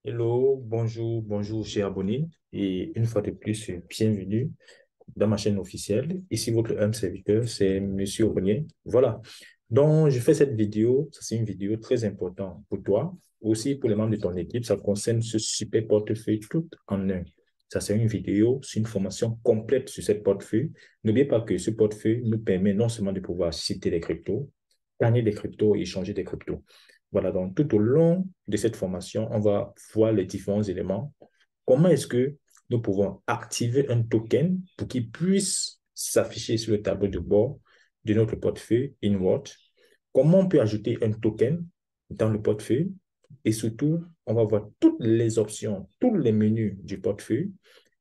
Hello, bonjour, bonjour, chers abonnés. Et une fois de plus, bienvenue dans ma chaîne officielle. Ici, votre humble serviteur, c'est Monsieur Aubonier. Voilà. Donc, je fais cette vidéo. Ça, c'est une vidéo très importante pour toi, aussi pour les membres de ton équipe. Ça concerne ce super portefeuille tout en un. Ça, c'est une vidéo, c'est une formation complète sur cette portefeuille. N'oubliez pas que ce portefeuille nous permet non seulement de pouvoir citer des cryptos, gagner des cryptos et échanger des cryptos. Voilà, donc tout au long de cette formation, on va voir les différents éléments. Comment est-ce que nous pouvons activer un token pour qu'il puisse s'afficher sur le tableau de bord de notre portefeuille Inward? Comment on peut ajouter un token dans le portefeuille? Et surtout, on va voir toutes les options, tous les menus du portefeuille.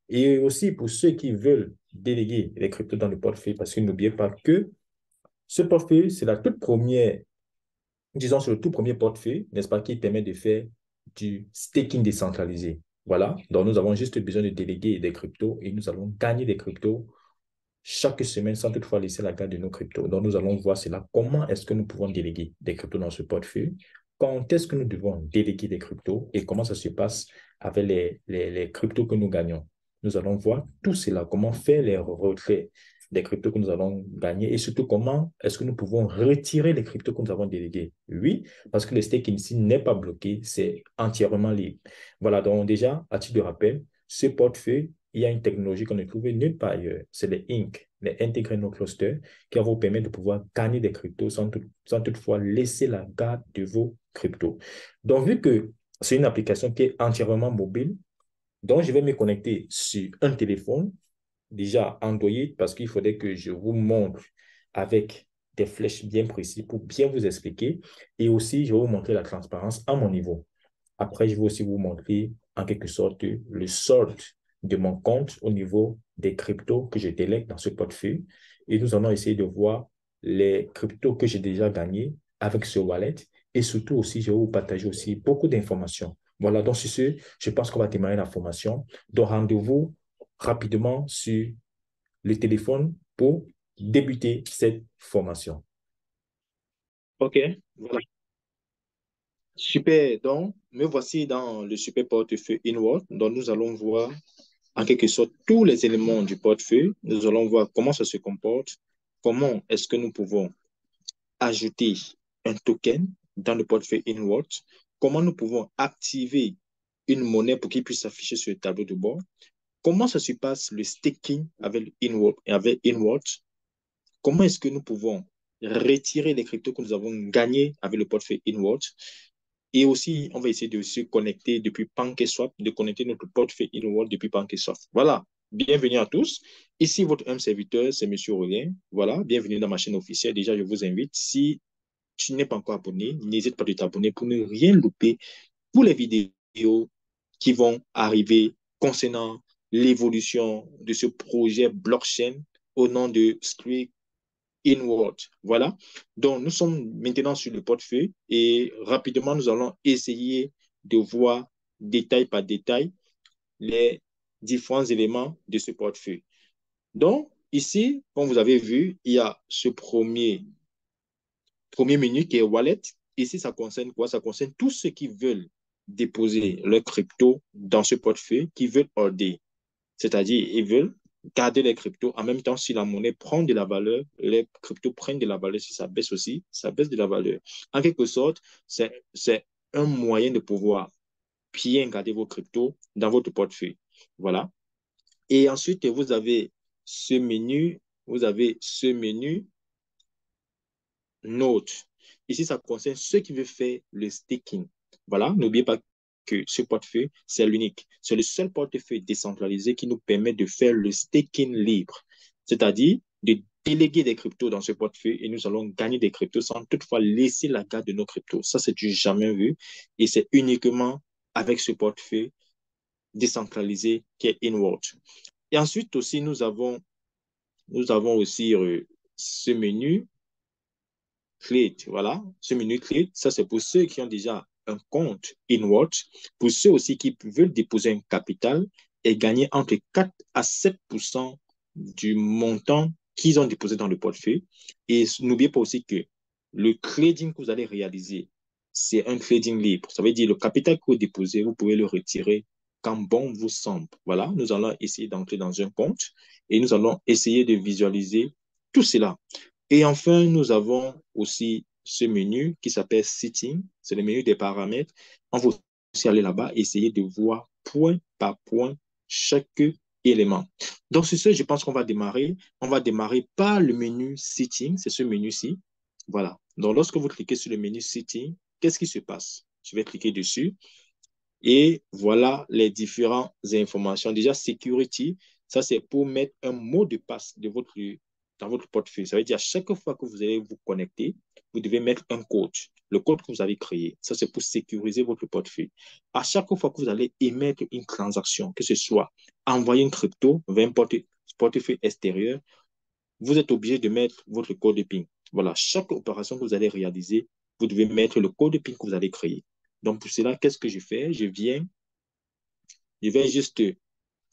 Et aussi pour ceux qui veulent déléguer les cryptos dans le portefeuille, parce que n'oubliez pas que ce portefeuille, c'est la toute première, disons, sur le tout premier portefeuille, n'est-ce pas, qui permet de faire du staking décentralisé. Voilà. Donc, nous avons juste besoin de déléguer des cryptos et nous allons gagner des cryptos chaque semaine sans toutefois laisser la garde de nos cryptos. Donc, nous allons voir cela. Comment est-ce que nous pouvons déléguer des cryptos dans ce portefeuille? Quand est-ce que nous devons déléguer des cryptos et comment ça se passe avec les cryptos que nous gagnons? Nous allons voir tout cela, comment faire les retraits des cryptos que nous allons gagner et surtout comment est-ce que nous pouvons retirer les cryptos que nous avons délégués. Oui, parce que le staking ici n'est pas bloqué, c'est entièrement libre. Voilà, donc déjà, à titre de rappel, ce portefeuille, il y a une technologie qu'on ne trouve nulle part ailleurs. C'est les INC, les Integrated No Cluster, qui va vous permettre de pouvoir gagner des cryptos sans toutefois laisser la garde de vos cryptos. Donc, vu que c'est une application qui est entièrement mobile, donc je vais me connecter sur un téléphone, déjà Android, parce qu'il faudrait que je vous montre avec des flèches bien précises pour bien vous expliquer. Et aussi, je vais vous montrer la transparence à mon niveau. Après, je vais aussi vous montrer en quelque sorte le solde de mon compte au niveau des cryptos que je délègue dans ce portefeuille. Et nous allons essayer de voir les cryptos que j'ai déjà gagnés avec ce wallet. Et surtout aussi, je vais vous partager aussi beaucoup d'informations. Voilà, donc sur ce, je pense qu'on va démarrer la formation. Donc, rendez-vous rapidement sur le téléphone pour débuter cette formation. Ok, voilà. Super. Donc, me voici dans le super portefeuille Inward. Donc, nous allons voir en quelque sorte tous les éléments du portefeuille. Nous allons voir comment ça se comporte, comment est-ce que nous pouvons ajouter un token dans le portefeuille Inward, comment nous pouvons activer une monnaie pour qu'il puisse s'afficher sur le tableau de bord, comment ça se passe le staking avec Inward, comment est-ce que nous pouvons retirer les cryptos que nous avons gagnés avec le portefeuille Inward. Et aussi, on va essayer de se connecter depuis PancakeSwap, de connecter notre portefeuille Inward depuis PancakeSwap. Voilà. Bienvenue à tous. Ici, votre humble serviteur, c'est Monsieur Aurélien. Voilà. Bienvenue dans ma chaîne officielle. Déjà, je vous invite. Si tu n'es pas encore abonné, n'hésite pas de t'abonner pour ne rien louper pour les vidéos qui vont arriver concernant l'évolution de ce projet blockchain au nom de Streak Inward. Voilà. Donc, nous sommes maintenant sur le portefeuille et rapidement, nous allons essayer de voir détail par détail les différents éléments de ce portefeuille. Donc, ici, comme vous avez vu, il y a ce premier menu qui est Wallet. Ici, ça concerne quoi? Ça concerne tous ceux qui veulent déposer leur crypto dans ce portefeuille, qui veulent order. C'est-à-dire, ils veulent garder les cryptos. En même temps, si la monnaie prend de la valeur, les cryptos prennent de la valeur. Si ça baisse aussi, ça baisse de la valeur. En quelque sorte, c'est un moyen de pouvoir bien garder vos cryptos dans votre portefeuille. Voilà. Et ensuite, vous avez ce menu Note. Ici, ça concerne ceux qui veulent faire le staking. Voilà, n'oubliez pas que ce portefeuille, c'est l'unique. C'est le seul portefeuille décentralisé qui nous permet de faire le staking libre, c'est-à-dire de déléguer des cryptos dans ce portefeuille et nous allons gagner des cryptos sans toutefois laisser la garde de nos cryptos. Ça, c'est du jamais vu et c'est uniquement avec ce portefeuille décentralisé qui est Inward. Et ensuite aussi, nous avons aussi ce menu clé, voilà, ce menu clé, ça c'est pour ceux qui ont déjà un compte Inward, pour ceux aussi qui veulent déposer un capital et gagner entre 4 à 7% du montant qu'ils ont déposé dans le portefeuille. Et n'oubliez pas aussi que le trading que vous allez réaliser c'est un trading libre. Ça veut dire le capital que vous déposez, vous pouvez le retirer quand bon vous semble. Voilà, nous allons essayer d'entrer dans un compte et nous allons essayer de visualiser tout cela. Et enfin, nous avons aussi ce menu qui s'appelle Setting. C'est le menu des paramètres. On va aussi aller là-bas, essayer de voir point par point chaque élément. Donc, c'est ce, je pense qu'on va démarrer. On va démarrer par le menu Setting. C'est ce menu-ci. Voilà. Donc, lorsque vous cliquez sur le menu Setting, qu'est-ce qui se passe? Je vais cliquer dessus. Et voilà les différentes informations. Déjà, Security, ça c'est pour mettre un mot de passe dans votre portefeuille. Ça veut dire à chaque fois que vous allez vous connecter, vous devez mettre un code, le code que vous avez créé. Ça c'est pour sécuriser votre portefeuille. À chaque fois que vous allez émettre une transaction, que ce soit envoyer une crypto vers un portefeuille extérieur, vous êtes obligé de mettre votre code de PIN. Voilà, chaque opération que vous allez réaliser, vous devez mettre le code de PIN que vous allez créer. Donc, pour cela, qu'est-ce que je fais? Je vais juste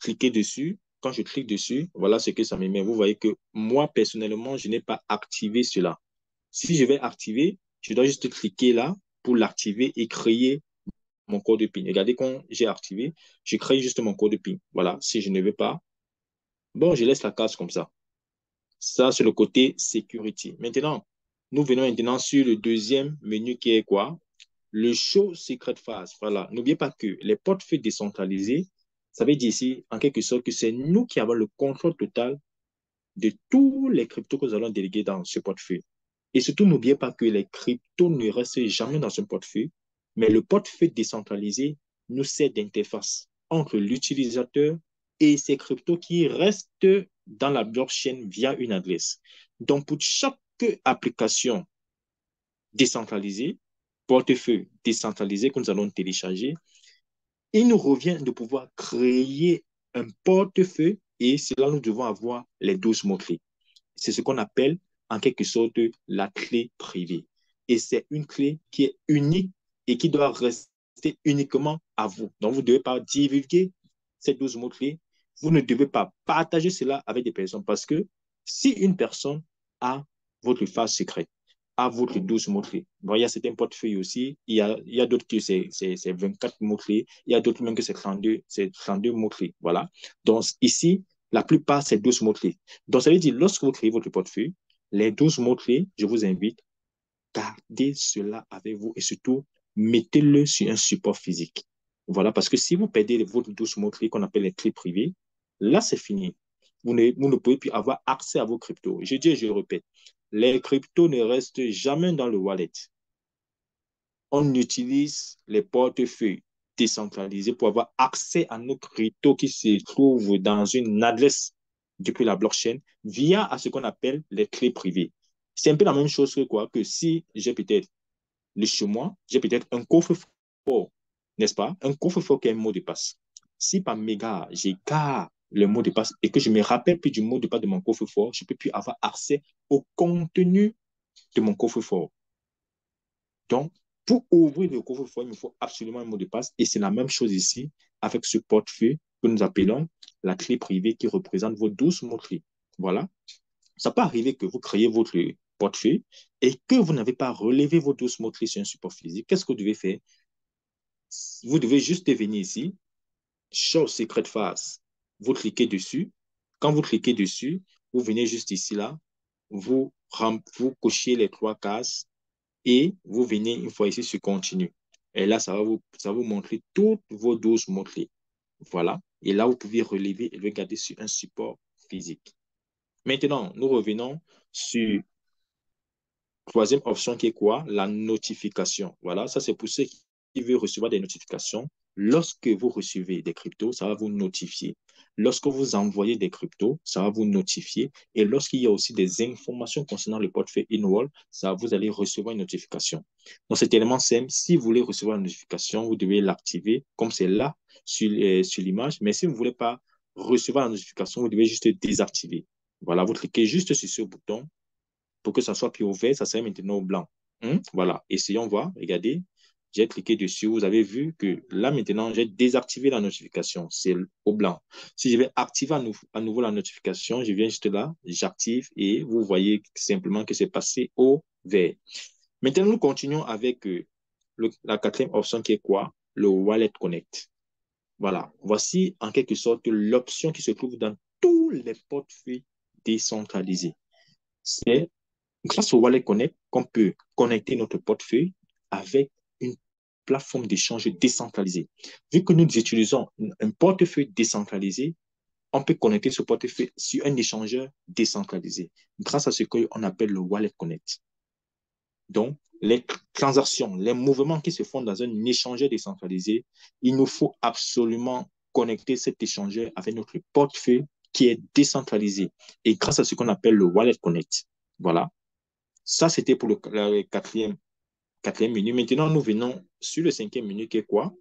cliquer dessus. Quand je clique dessus, voilà ce que ça me met. Vous voyez que moi, personnellement, je n'ai pas activé cela. Si je vais activer, je dois juste cliquer là pour l'activer et créer mon code de PIN. Regardez, quand j'ai activé, je crée juste mon code de PIN. Voilà, si je ne veux pas, bon, je laisse la case comme ça. Ça, c'est le côté security. Maintenant, nous venons maintenant sur le deuxième menu qui est quoi? Le show secret phase. Voilà. N'oubliez pas que les portefeuilles décentralisés, ça veut dire ici, en quelque sorte, que c'est nous qui avons le contrôle total de tous les cryptos que nous allons déléguer dans ce portefeuille. Et surtout, n'oubliez pas que les cryptos ne restent jamais dans un portefeuille, mais le portefeuille décentralisé nous sert d'interface entre l'utilisateur et ces cryptos qui restent dans la blockchain via une adresse. Donc, pour chaque application décentralisée, portefeuille décentralisé que nous allons télécharger, il nous revient de pouvoir créer un portefeuille et c'est là que nous devons avoir les 12 mots-clés. C'est ce qu'on appelle en quelque sorte la clé privée. Et c'est une clé qui est unique et qui doit rester uniquement à vous. Donc, vous ne devez pas divulguer ces 12 mots-clés. Vous ne devez pas partager cela avec des personnes parce que si une personne a votre phase secrète, a votre 12 mots-clés, bon, il y a certains portefeuilles aussi, il y a d'autres que c'est 24 mots-clés, il y a d'autres même que c'est 32 mots-clés. Voilà. Donc, ici, la plupart, c'est 12 mots-clés. Donc, ça veut dire, lorsque vous créez votre portefeuille, les 12 mots-clés, je vous invite, gardez cela avec vous et surtout, mettez-le sur un support physique. Voilà, parce que si vous perdez vos 12 mots-clés qu'on appelle les clés privées, là, c'est fini. Vous ne pouvez plus avoir accès à vos cryptos. Je dis et je répète, les cryptos ne restent jamais dans le wallet. On utilise les portefeuilles décentralisés pour avoir accès à nos cryptos qui se trouvent dans une adresse depuis la blockchain via à ce qu'on appelle les clés privées. C'est un peu la même chose que quoi, que si j'ai peut-être le chez moi, j'ai peut-être un coffre-fort, n'est-ce pas? Un coffre-fort qui a un mot de passe. Si par mégarde, j'écarte le mot de passe et que je me rappelle plus du mot de passe de mon coffre-fort, je ne peux plus avoir accès au contenu de mon coffre-fort. Donc, pour ouvrir le coffre-fort, il me faut absolument un mot de passe. Et c'est la même chose ici avec ce portefeuille que nous appelons la clé privée qui représente vos 12 mots-clés. Voilà. Ça peut arriver que vous créez votre portefeuille et que vous n'avez pas relevé vos 12 mots-clés sur un support physique. Qu'est-ce que vous devez faire? Vous devez juste venir ici, Show Secret Phase. Vous cliquez dessus. Quand vous cliquez dessus, vous venez juste ici, là, vous cochez les 3 cases et vous venez une fois ici sur Continue. Et là, ça va vous montrer toutes vos 12 mots-clés. Voilà. Et là, vous pouvez relever et regarder sur un support physique. Maintenant, nous revenons sur la troisième option qui est quoi? La notification. Voilà, ça c'est pour ceux qui veulent recevoir des notifications. Lorsque vous recevez des cryptos, ça va vous notifier. Lorsque vous envoyez des cryptos, ça va vous notifier. Et lorsqu'il y a aussi des informations concernant le portefeuille InWall, vous allez recevoir une notification. Donc, c'est tellement simple. Si vous voulez recevoir une notification, vous devez l'activer comme c'est là sur l'image. Mais si vous ne voulez pas recevoir la notification, vous devez juste désactiver. Voilà, vous cliquez juste sur ce bouton pour que ça soit plus ouvert, ça serait maintenant au blanc. Voilà, essayons voir. Regardez, j'ai cliqué dessus. Vous avez vu que là, maintenant, j'ai désactivé la notification. C'est au blanc. Si je vais activer à nouveau la notification, je viens juste là, j'active et vous voyez simplement que c'est passé au vert. Maintenant, nous continuons avec la quatrième option qui est quoi? Le Wallet Connect. Voilà. Voici en quelque sorte l'option qui se trouve dans tous les portefeuilles décentralisés. C'est grâce au Wallet Connect qu'on peut connecter notre portefeuille avec une plateforme d'échange décentralisée. Vu que nous utilisons un portefeuille décentralisé, on peut connecter ce portefeuille sur un échangeur décentralisé grâce à ce qu'on appelle le Wallet Connect. Donc, les transactions, les mouvements qui se font dans un échangeur décentralisé, il nous faut absolument connecter cet échangeur avec notre portefeuille qui est décentralisé et grâce à ce qu'on appelle le Wallet Connect. Voilà. Ça, c'était pour le quatrième menu. Maintenant, nous venons sur le cinquième menu qui est quoi?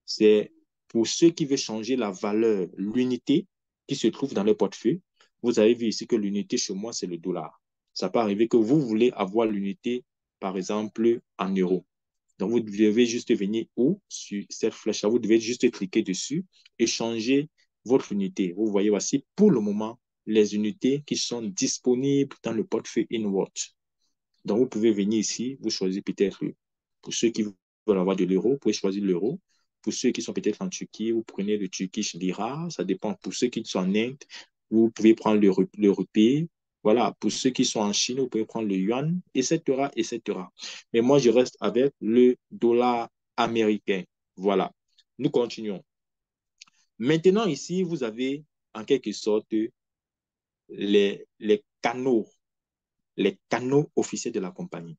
C'est pour ceux qui veulent changer la valeur, l'unité qui se trouve dans le portefeuille. Vous avez vu ici que l'unité chez moi, c'est le dollar. Ça peut arriver que vous voulez avoir l'unité, par exemple, en euros. Donc, vous devez juste venir où? Sur cette flèche-là. Vous devez juste cliquer dessus et changer votre unité. Vous voyez, voici pour le moment les unités qui sont disponibles dans le portefeuille InWorld. Donc, vous pouvez venir ici, vous choisissez peut-être, pour ceux qui veulent avoir de l'euro, vous pouvez choisir l'euro. Pour ceux qui sont peut-être en Turquie, vous prenez le Turkish Lira, ça dépend. Pour ceux qui sont en Inde, vous pouvez prendre le rupee. Voilà, pour ceux qui sont en Chine, vous pouvez prendre le yuan, etc., etc. Mais moi, je reste avec le dollar américain. Voilà, nous continuons. Maintenant, ici, vous avez en quelque sorte les canaux officiels de la compagnie.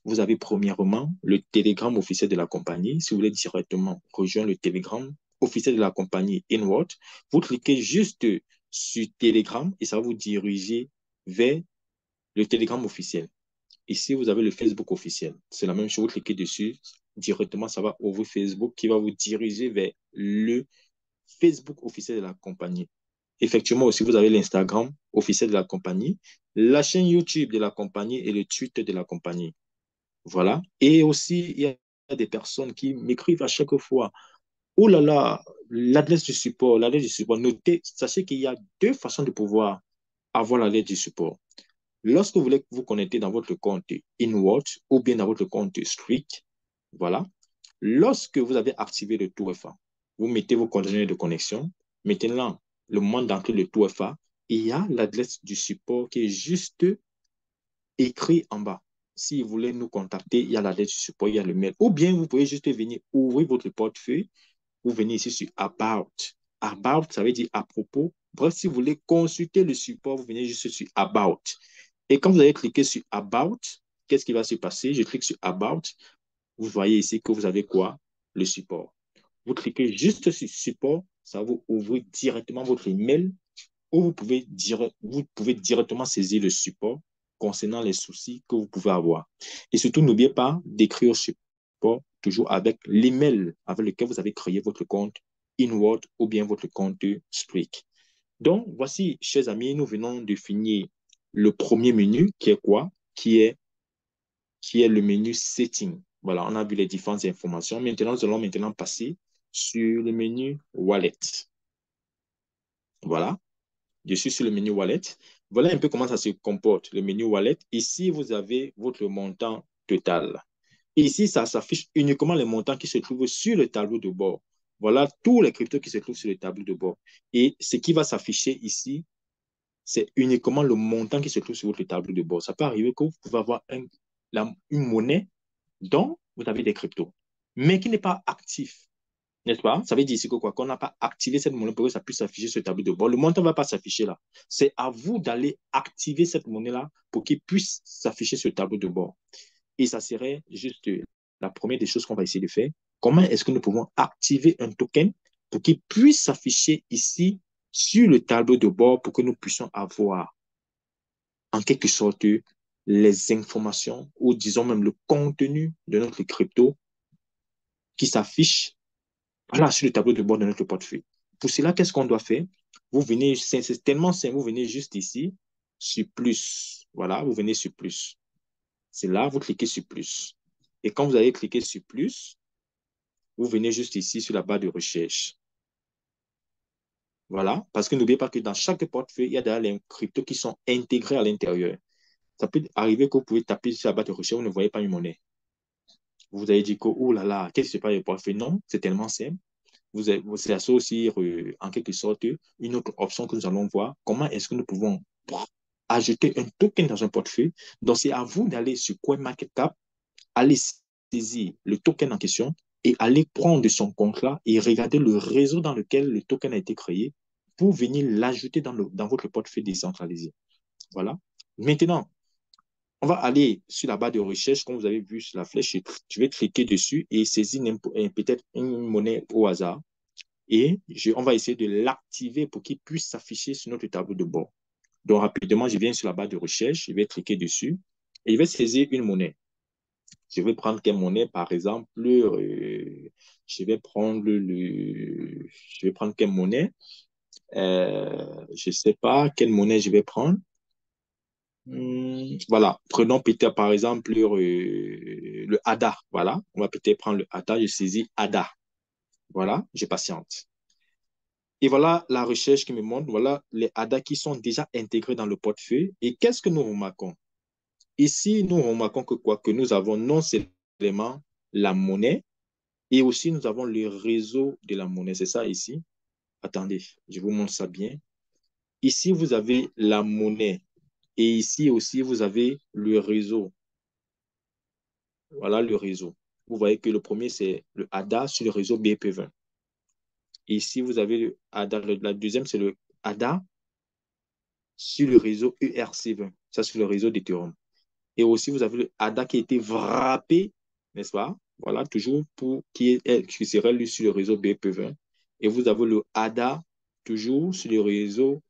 Vous avez premièrement le télégramme officiel de la compagnie. Si vous voulez directement rejoindre le télégramme officiel de la compagnie InWorld, vous cliquez juste sur Telegram et ça va vous diriger vers le télégramme officiel. Ici, vous avez le Facebook officiel. C'est la même chose, vous cliquez dessus, directement, ça va ouvrir Facebook qui va vous diriger vers le Facebook officiel de la compagnie. Effectivement, aussi, vous avez l'Instagram officiel de la compagnie, la chaîne YouTube de la compagnie et le Twitter de la compagnie. Voilà. Et aussi, il y a des personnes qui m'écrivent à chaque fois, oh là là, l'adresse du support, Notez, sachez qu'il y a deux façons de pouvoir avoir l'adresse du support. Lorsque vous voulez vous connecter dans votre compte InWorld ou bien dans votre compte Streak, voilà. Lorsque vous avez activé le TOUFA, vous mettez vos coordonnées de connexion. Maintenant, le moment d'entrer le TOUFA, il y a l'adresse du support qui est juste écrit en bas. Si vous voulez nous contacter, il y a l'adresse du support, il y a le mail. Ou bien vous pouvez juste venir ouvrir votre portefeuille. Vous venez ici sur About. About, ça veut dire à propos. Bref, si vous voulez consulter le support, vous venez juste sur About. Et quand vous allez cliquer sur About, qu'est-ce qui va se passer? Je clique sur About. Vous voyez ici que vous avez quoi? Le support. Vous cliquez juste sur support, ça va vous ouvrir directement votre email où vous pouvez directement saisir le support concernant les soucis que vous pouvez avoir. Et surtout, n'oubliez pas d'écrire au support toujours avec l'email avec lequel vous avez créé votre compte InWorld ou bien votre compte Streak. Donc, voici, chers amis, nous venons de finir le premier menu qui est quoi? Qui est le menu Setting. Voilà, on a vu les différentes informations. Maintenant, nous allons maintenant passer sur le menu Wallet. Voilà. Je suis sur le menu Wallet. Voilà un peu comment ça se comporte, le menu Wallet. Ici, vous avez votre montant total. Ici, ça s'affiche uniquement les montants qui se trouvent sur le tableau de bord. Voilà tous les cryptos qui se trouvent sur le tableau de bord. Et ce qui va s'afficher ici, c'est uniquement le montant qui se trouve sur votre tableau de bord. Ça peut arriver que vous pouvez avoir une monnaie dont vous avez des cryptos, mais qui n'est pas actif. N'est-ce pas? Ça veut dire ici que quoi? Qu'on n'a pas activé cette monnaie pour que ça puisse s'afficher sur le tableau de bord. Le montant ne va pas s'afficher là. C'est à vous d'aller activer cette monnaie-là pour qu'il puisse s'afficher sur le tableau de bord. Et ça serait juste la première des choses qu'on va essayer de faire. Comment est-ce que nous pouvons activer un token pour qu'il puisse s'afficher ici sur le tableau de bord pour que nous puissions avoir en quelque sorte les informations ou disons même le contenu de notre crypto qui s'affiche voilà, sur le tableau de bord de notre portefeuille. Pour cela, qu'est-ce qu'on doit faire? Vous venez, c'est tellement simple, vous venez juste ici, sur plus. Voilà, vous venez sur plus. C'est là, vous cliquez sur plus. Et quand vous allez cliquer sur plus, vous venez juste ici sur la barre de recherche. Voilà, parce que n'oubliez pas que dans chaque portefeuille, il y a d'ailleurs les cryptos qui sont intégrés à l'intérieur. Ça peut arriver que vous pouvez taper sur la barre de recherche, vous ne voyez pas une monnaie. Vous avez dit que, oh là là, qu'est-ce qui se passe avec le portefeuille? Non, c'est tellement simple. C'est ça aussi, en quelque sorte, une autre option que nous allons voir. Comment est-ce que nous pouvons ajouter un token dans un portefeuille? Donc, c'est à vous d'aller sur CoinMarketCap, aller saisir le token en question et aller prendre de son compte-là et regarder le réseau dans lequel le token a été créé pour venir l'ajouter dans votre portefeuille décentralisé. Voilà. Maintenant, on va aller sur la barre de recherche, comme vous avez vu sur la flèche. Je vais cliquer dessus et saisir peut-être une monnaie au hasard. Et on va essayer de l'activer pour qu'il puisse s'afficher sur notre tableau de bord. Donc, rapidement, je viens sur la barre de recherche, je vais cliquer dessus et je vais saisir une monnaie. Je vais prendre quelle monnaie, par exemple, je vais prendre quelle monnaie, je ne sais pas quelle monnaie je vais prendre. Voilà, prenons peut-être par exemple le ADA. Voilà, on va peut-être prendre le ADA, je saisis ADA. Voilà, je patiente. Et voilà la recherche qui me montre, voilà les ADA qui sont déjà intégrés dans le portefeuille. Et qu'est-ce que nous remarquons? Ici, nous remarquons que quoi? Que nous avons non seulement la monnaie, et aussi nous avons le réseau de la monnaie. C'est ça ici. Attendez, je vous montre ça bien. Ici, vous avez la monnaie. Et ici aussi, vous avez le réseau. Voilà le réseau. Vous voyez que le premier, c'est le ADA sur le réseau BEP20. Et ici, vous avez le ADA. La deuxième, c'est le ADA sur le réseau ERC20. Ça, sur le réseau d'Ethereum. Et aussi, vous avez le ADA qui a été wrappé, n'est-ce pas? Voilà, toujours qui serait lui sur le réseau BEP20. Et vous avez le ADA toujours sur le réseau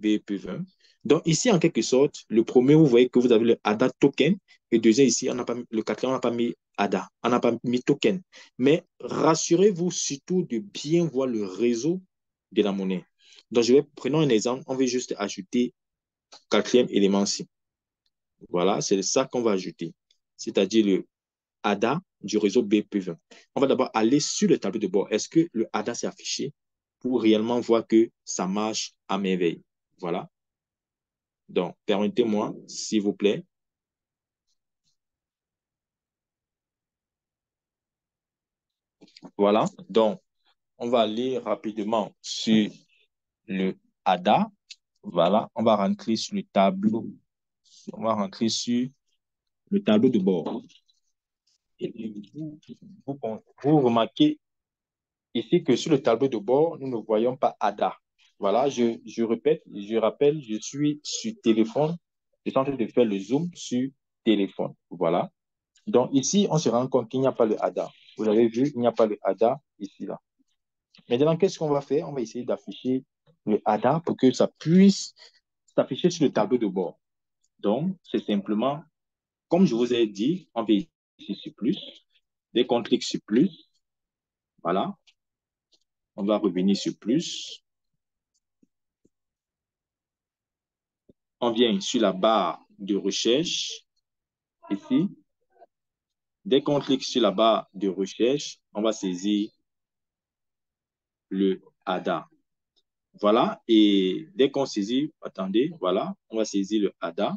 BEP20. Donc, ici, en quelque sorte, le premier, vous voyez que vous avez le ADA token. Et deuxième, ici, le quatrième, on n'a pas mis ADA. On n'a pas mis token. Mais rassurez-vous surtout de bien voir le réseau de la monnaie. Donc, prenons un exemple. On va juste ajouter quatrième élément ici. Voilà, c'est ça qu'on va ajouter. C'est-à-dire le ADA du réseau BP20. On va d'abord aller sur le tableau de bord. Est-ce que le ADA s'est affiché pour réellement voir que ça marche à merveille? Voilà. Donc, permettez-moi, s'il vous plaît. Voilà. Donc, on va aller rapidement sur le ADA. Voilà. On va rentrer sur le tableau. On va rentrer sur le tableau de bord. Et vous remarquez ici que sur le tableau de bord, nous ne voyons pas ADA. Voilà, je répète, je rappelle, je suis sur téléphone. Je suis en train de faire le zoom sur téléphone. Voilà. Donc ici, on se rend compte qu'il n'y a pas le ADA. Vous avez vu, il n'y a pas le ADA ici, là. Maintenant, qu'est-ce qu'on va faire? On va essayer d'afficher le ADA pour que ça puisse s'afficher sur le tableau de bord. Donc, c'est simplement, comme je vous ai dit, on va ici sur plus. Dès qu'on clique sur plus, voilà, on va revenir sur plus. On vient sur la barre de recherche, ici. Dès qu'on clique sur la barre de recherche, on va saisir le ADA. Voilà, et dès qu'on saisit, attendez, voilà, on va saisir le ADA.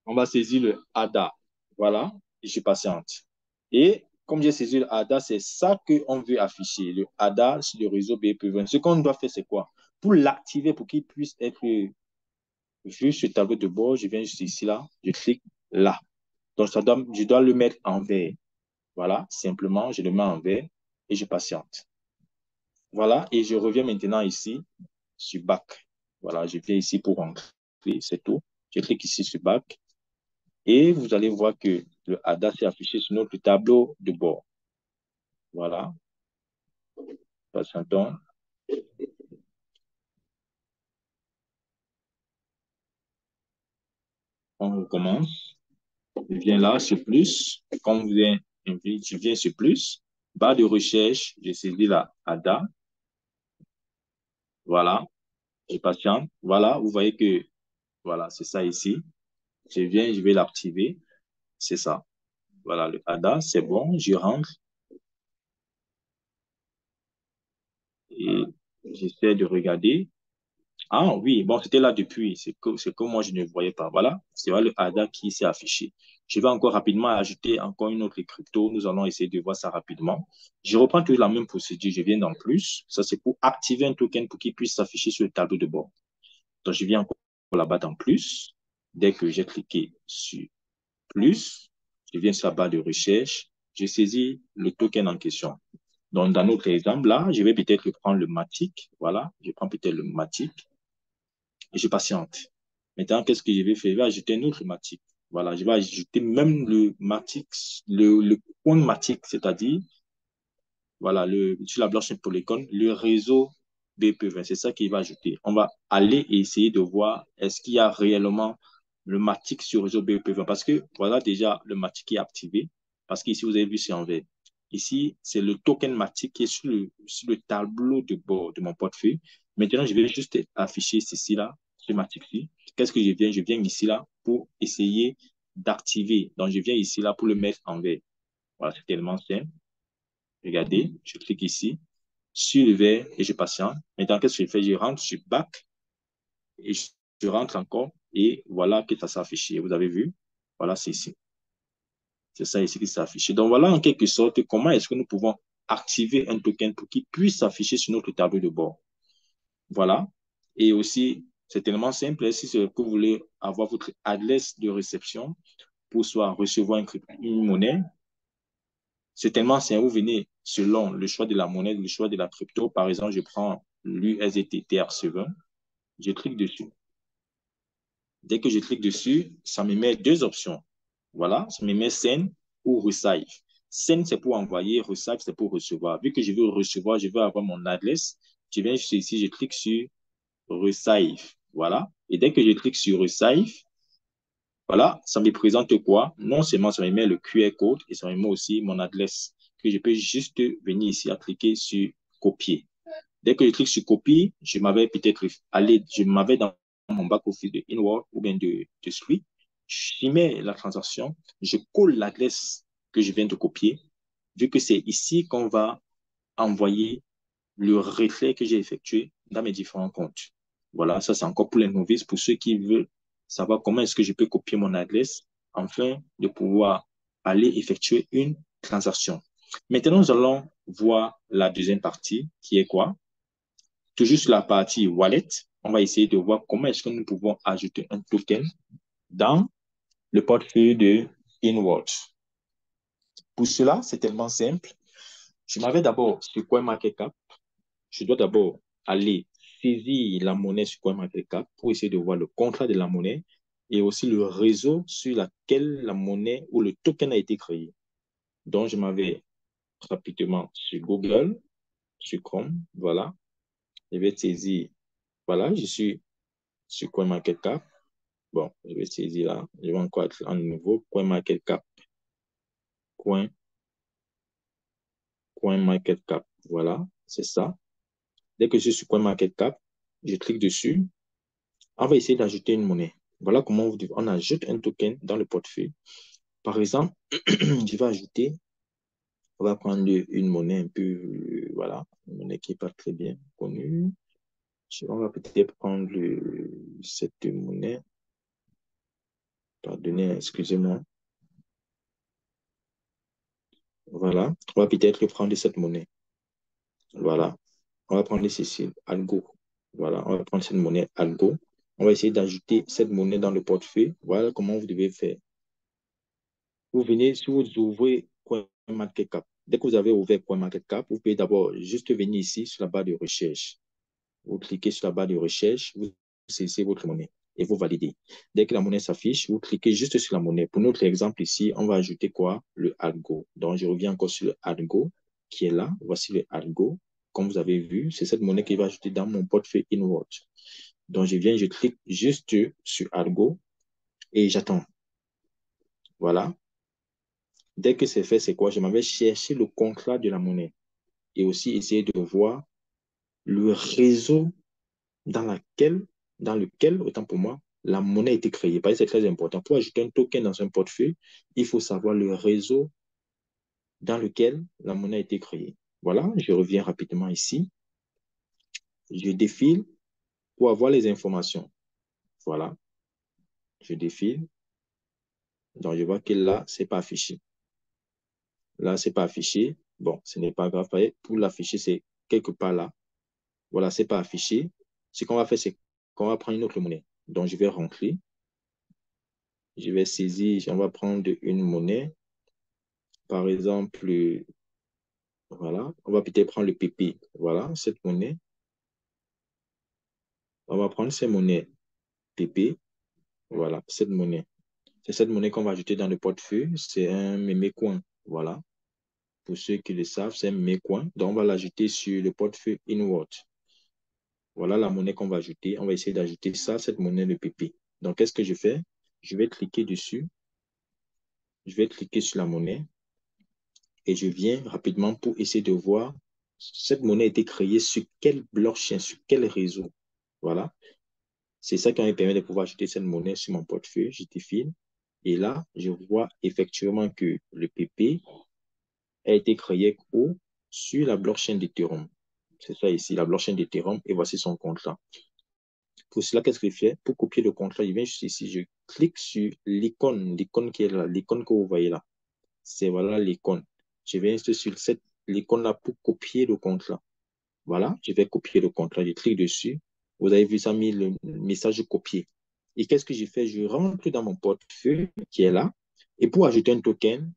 On va saisir le ADA. Voilà, et je suis patiente. Et comme j'ai saisi le ADA, c'est ça qu'on veut afficher, le ADA sur le réseau BP20. Ce qu'on doit faire, c'est quoi? Pour l'activer, pour qu'il puisse être vu sur le tableau de bord, je viens juste ici, là, je clique là. Donc, je dois le mettre en vert. Voilà, simplement, je le mets en vert et je patiente. Voilà, et je reviens maintenant ici sur Back. Voilà, je viens ici pour rentrer, c'est tout. Je clique ici sur Back et vous allez voir que le ADA s'est affiché sur notre tableau de bord. Voilà, patientons. On recommence. Je viens là sur plus. Comme vous avez invité, je viens sur plus. Barre de recherche, je saisis la ADA. Voilà, et patiente. Voilà, vous voyez que voilà, c'est ça ici. Je viens, je vais l'activer. C'est ça. Voilà, le ADA, c'est bon. Je rentre et j'essaie de regarder. Ah oui, bon, c'était là depuis. C'est que moi, je ne voyais pas. Voilà, c'est le ADA qui s'est affiché. Je vais encore rapidement ajouter encore une autre crypto. Nous allons essayer de voir ça rapidement. Je reprends toujours la même procédure. Je viens dans plus. Ça, c'est pour activer un token pour qu'il puisse s'afficher sur le tableau de bord. Donc, je viens encore là-bas dans plus. Dès que j'ai cliqué sur plus, je viens sur la barre de recherche. Je saisis le token en question. Donc, dans notre exemple, là, je vais peut-être prendre le Matic. Voilà, je prends peut-être le Matic et je patiente. Maintenant, qu'est-ce que je vais faire? Je vais ajouter un autre Matic. Voilà, je vais ajouter même le Matic, le coin Matic, c'est-à-dire, voilà, sur la blockchain Polygon, le réseau BP20. C'est ça qu'il va ajouter. On va aller et essayer de voir est-ce qu'il y a réellement le Matic sur le réseau BP20. Parce que, voilà, déjà, le Matic qui est activé. Parce qu'ici, vous avez vu, c'est en vert. Ici, c'est le token Matic qui est sur le tableau de bord de mon portefeuille. Maintenant, je vais juste afficher ceci là, ce Matic-ci. Qu'est-ce que je viens? Je viens ici là pour essayer d'activer. Donc, je viens ici là pour le mettre en vert. Voilà, c'est tellement simple. Regardez, je clique ici sur le vert et je patiente. Maintenant, qu'est-ce que je fais? Je rentre sur back et je rentre encore et voilà que ça s'est affiché. Vous avez vu? Voilà, c'est ici. C'est ça ici qui s'est affiché. Donc, voilà en quelque sorte comment est-ce que nous pouvons activer un token pour qu'il puisse s'afficher sur notre tableau de bord. Voilà. Et aussi, c'est tellement simple. Si vous voulez avoir votre adresse de réception pour soit recevoir une monnaie, c'est tellement simple. Vous venez selon le choix de la monnaie, le choix de la crypto. Par exemple, je prends l'USDT TRC20. Je clique dessus. Dès que je clique dessus, ça me met deux options. Voilà, ça me met send ou receive. Send, c'est pour envoyer, receive, c'est pour recevoir. Vu que je veux recevoir, je veux avoir mon adresse. Je viens juste ici, je clique sur receive. Voilà. Et dès que je clique sur receive, voilà, ça me présente quoi? Non seulement ça me met le QR code et ça me met aussi mon adresse que je peux juste venir ici à cliquer sur copier. Dès que je clique sur copier, je m'avais dans mon back-office de Inward ou bien de Sui. Je mets la transaction, je colle l'adresse que je viens de copier, vu que c'est ici qu'on va envoyer le retrait que j'ai effectué dans mes différents comptes. Voilà, ça c'est encore pour les novices, pour ceux qui veulent savoir comment est-ce que je peux copier mon adresse afin de pouvoir aller effectuer une transaction. Maintenant, nous allons voir la deuxième partie qui est quoi? Toujours sur la partie wallet, on va essayer de voir comment est-ce que nous pouvons ajouter un token dans le portefeuille de Inward. Pour cela, c'est tellement simple. Je m'avais d'abord sur CoinMarketCap. Je dois d'abord aller saisir la monnaie sur CoinMarketCap pour essayer de voir le contrat de la monnaie et aussi le réseau sur lequel la monnaie ou le token a été créé. Donc, je m'avais rapidement sur Google, sur Chrome, voilà. Je vais saisir, voilà, je suis sur CoinMarketCap. Bon, je vais saisir là. Je vais encore être en nouveau. CoinMarketCap. CoinMarketCap. Voilà, c'est ça. Dès que je suis sur CoinMarketCap, je clique dessus. On va essayer d'ajouter une monnaie. Voilà comment on ajoute un token dans le portefeuille. Par exemple, je vais ajouter, on va prendre une monnaie un peu, voilà, une monnaie qui n'est pas très bien connue. On va peut-être prendre cette monnaie. Pardonnez, excusez-moi. Voilà, on va peut-être prendre cette monnaie. Voilà. On va prendre ceci, Algo. Voilà, on va prendre cette monnaie Algo. On va essayer d'ajouter cette monnaie dans le portefeuille. Voilà comment vous devez faire. Vous venez, si vous ouvrez CoinMarketCap, dès que vous avez ouvert CoinMarketCap, vous pouvez d'abord juste venir ici sur la barre de recherche. Vous cliquez sur la barre de recherche, vous saisissez votre monnaie et vous validez. Dès que la monnaie s'affiche, vous cliquez juste sur la monnaie. Pour notre exemple ici, on va ajouter quoi? Le Algo. Donc, je reviens encore sur le Algo qui est là. Voici le Algo. Comme vous avez vu, c'est cette monnaie qui va ajouter dans mon portefeuille Inward. Donc, je clique juste sur Algo et j'attends. Voilà. Dès que c'est fait, c'est quoi? Je m'avais cherché le contrat de la monnaie et aussi essayer de voir le réseau dans lequel, autant pour moi, la monnaie a été créée. Parce que c'est très important. Pour ajouter un token dans un portefeuille, il faut savoir le réseau dans lequel la monnaie a été créée. Voilà, je reviens rapidement ici. Je défile pour avoir les informations. Voilà, je défile. Donc, je vois que là, ce n'est pas affiché. Là, ce n'est pas affiché. Bon, ce n'est pas grave. Pour l'afficher, c'est quelque part là. Voilà, ce n'est pas affiché. Ce qu'on va faire, c'est qu'on va prendre une autre monnaie. Donc, je vais rentrer. Je vais saisir, on va prendre une monnaie. Par exemple, voilà, on va peut-être prendre le PP. Voilà, cette monnaie. On va prendre cette monnaie PP. Voilà, cette monnaie. C'est cette monnaie qu'on va ajouter dans le portefeuille. C'est un mémécoin. Voilà. Pour ceux qui le savent, c'est un mémécoin. Donc, on va l'ajouter sur le portefeuille Inward. Voilà la monnaie qu'on va ajouter. On va essayer d'ajouter ça, cette monnaie de PP. Donc, qu'est-ce que je fais? Je vais cliquer dessus. Je vais cliquer sur la monnaie et je viens rapidement pour essayer de voir cette monnaie a été créée sur quel blockchain, sur quel réseau. Voilà. C'est ça qui me permet de pouvoir ajouter cette monnaie sur mon portefeuille. Je défile. Et là, je vois effectivement que le PP a été créé où? Sur la blockchain d'Ethereum. C'est ça ici, la blockchain d'Ethereum. Et voici son contrat. Pour cela, qu'est-ce que je fais? Pour copier le contrat, je viens juste ici, je clique sur l'icône qui est là, l'icône que vous voyez là. C'est voilà l'icône. Je viens juste sur cette l'icône-là pour copier le contrat. Voilà, je vais copier le contrat. Je clique dessus. Vous avez vu, ça a mis le message copier. Et qu'est-ce que j'ai fait? Je rentre dans mon portefeuille qui est là. Et pour ajouter un token,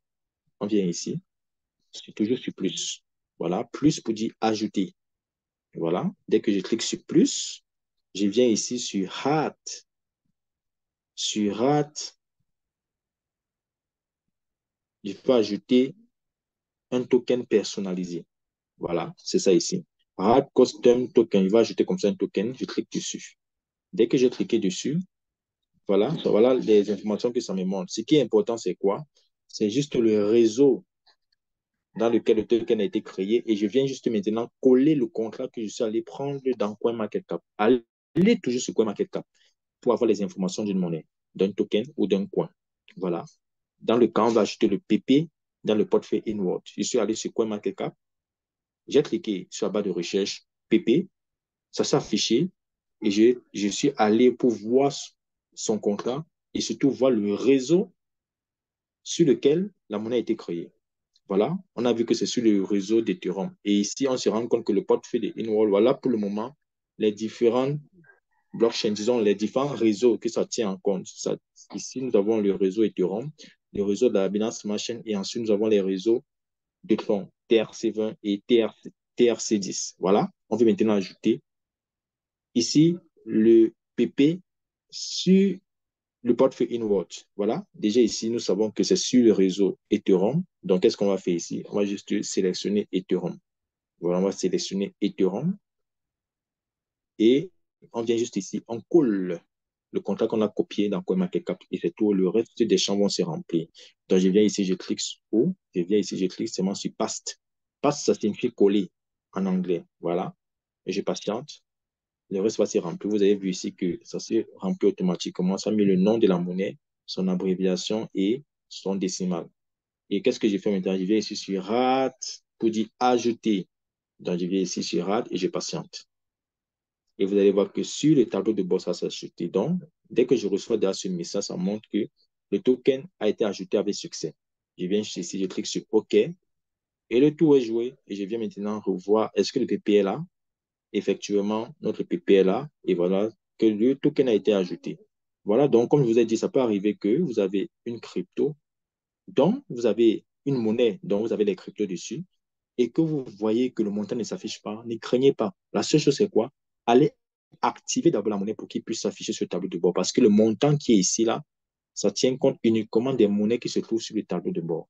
on vient ici. C'est toujours sur plus. Voilà, plus pour dire ajouter. Voilà, dès que je clique sur plus, je viens ici sur Add. Sur Add, je peux ajouter un token personnalisé. Voilà, c'est ça ici. Add Custom Token. Il va ajouter comme ça un token. Je clique dessus. Dès que j'ai cliqué dessus, voilà les informations que ça me montre. Ce qui est important, c'est quoi? C'est juste le réseau dans lequel le token a été créé et je viens juste maintenant coller le contrat que je suis allé prendre dans CoinMarketCap. Allez toujours sur CoinMarketCap pour avoir les informations d'une monnaie, d'un token ou d'un coin. Voilà. Dans le cas, on va ajouter le PP dans le portefeuille Inward. Je suis allé sur CoinMarketCap, j'ai cliqué sur la barre de recherche PP, ça s'est affiché et je suis allé pour voir son contrat et surtout voir le réseau sur lequel la monnaie a été créée. Voilà, on a vu que c'est sur le réseau d'Ethereum. Et ici, on se rend compte que le portefeuille de InWall, voilà pour le moment les différentes blockchains, disons les différents réseaux que ça tient en compte. Ça, ici, nous avons le réseau Ethereum, le réseau de la Binance Smart Chain et ensuite nous avons les réseaux de Tron, TRC20 et TRC10. Voilà, on veut maintenant ajouter ici le PP sur le portefeuille Inward. Voilà, déjà ici, nous savons que c'est sur le réseau Ethereum. Donc, qu'est-ce qu'on va faire ici? On va juste sélectionner Ethereum. Voilà, on va sélectionner Ethereum et on vient juste ici, on colle le contrat qu'on a copié dans CoinMarketCap et c'est tout. Le reste des champs vont se remplir. Donc, je viens ici, je clique sur je viens ici, je clique seulement sur Paste. Paste, ça signifie coller en anglais. Voilà. Et je patiente. Le reste va se remplir. Vous avez vu ici que ça se remplit automatiquement. Ça a mis le nom de la monnaie, son abréviation et son décimal. Et qu'est-ce que j'ai fait maintenant? Je viens ici sur RAT pour dire ajouter. Donc, je viens ici sur RAT et je patiente. Et vous allez voir que sur le tableau de bord, ça s'est ajouté. Donc, dès que je reçois derrière ce message, ça montre que le token a été ajouté avec succès. Je viens ici, je clique sur OK et le tour est joué. Et je viens maintenant revoir est-ce que le PP est là? Effectivement, notre PP est là et voilà que le token a été ajouté. Voilà, donc comme je vous ai dit, ça peut arriver que vous avez une crypto dont vous avez une monnaie dont vous avez les cryptos dessus et que vous voyez que le montant ne s'affiche pas, ne craignez pas. La seule chose, c'est quoi? Allez activer d'abord la monnaie pour qu'il puisse s'afficher sur le tableau de bord parce que le montant qui est ici, là, ça tient compte uniquement des monnaies qui se trouvent sur le tableau de bord.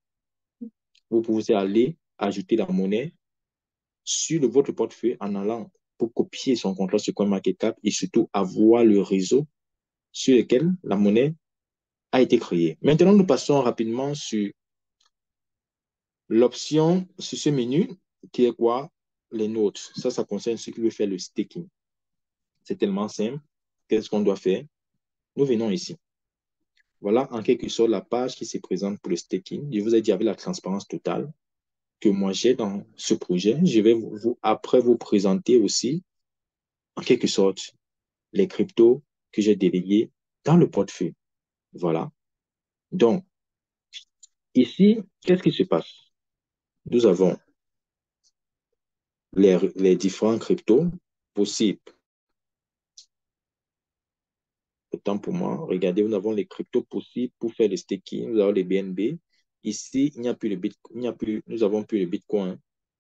Vous pouvez aller ajouter la monnaie sur votre portefeuille en allant pour copier son contrat sur CoinMarketCap et surtout avoir le réseau sur lequel la monnaie a été créée. Maintenant, nous passons rapidement sur l'option, sur ce menu, qui est quoi? Les notes. Ça concerne ceux qui veulent faire le staking. C'est tellement simple. Qu'est-ce qu'on doit faire? Nous venons ici. Voilà en quelque sorte la page qui se présente pour le staking. Je vous ai dit avec la transparence totale que moi j'ai dans ce projet. Je vais après vous présenter aussi en quelque sorte les cryptos que j'ai délégués dans le portefeuille. Voilà. Donc, ici, qu'est-ce qui se passe? Nous avons les différents cryptos possibles. Autant pour moi, regardez, nous avons les cryptos possibles pour faire le staking. Nous avons les BNB. Ici, il n'y a plus le Bitcoin. Nous avons plus le Bitcoin.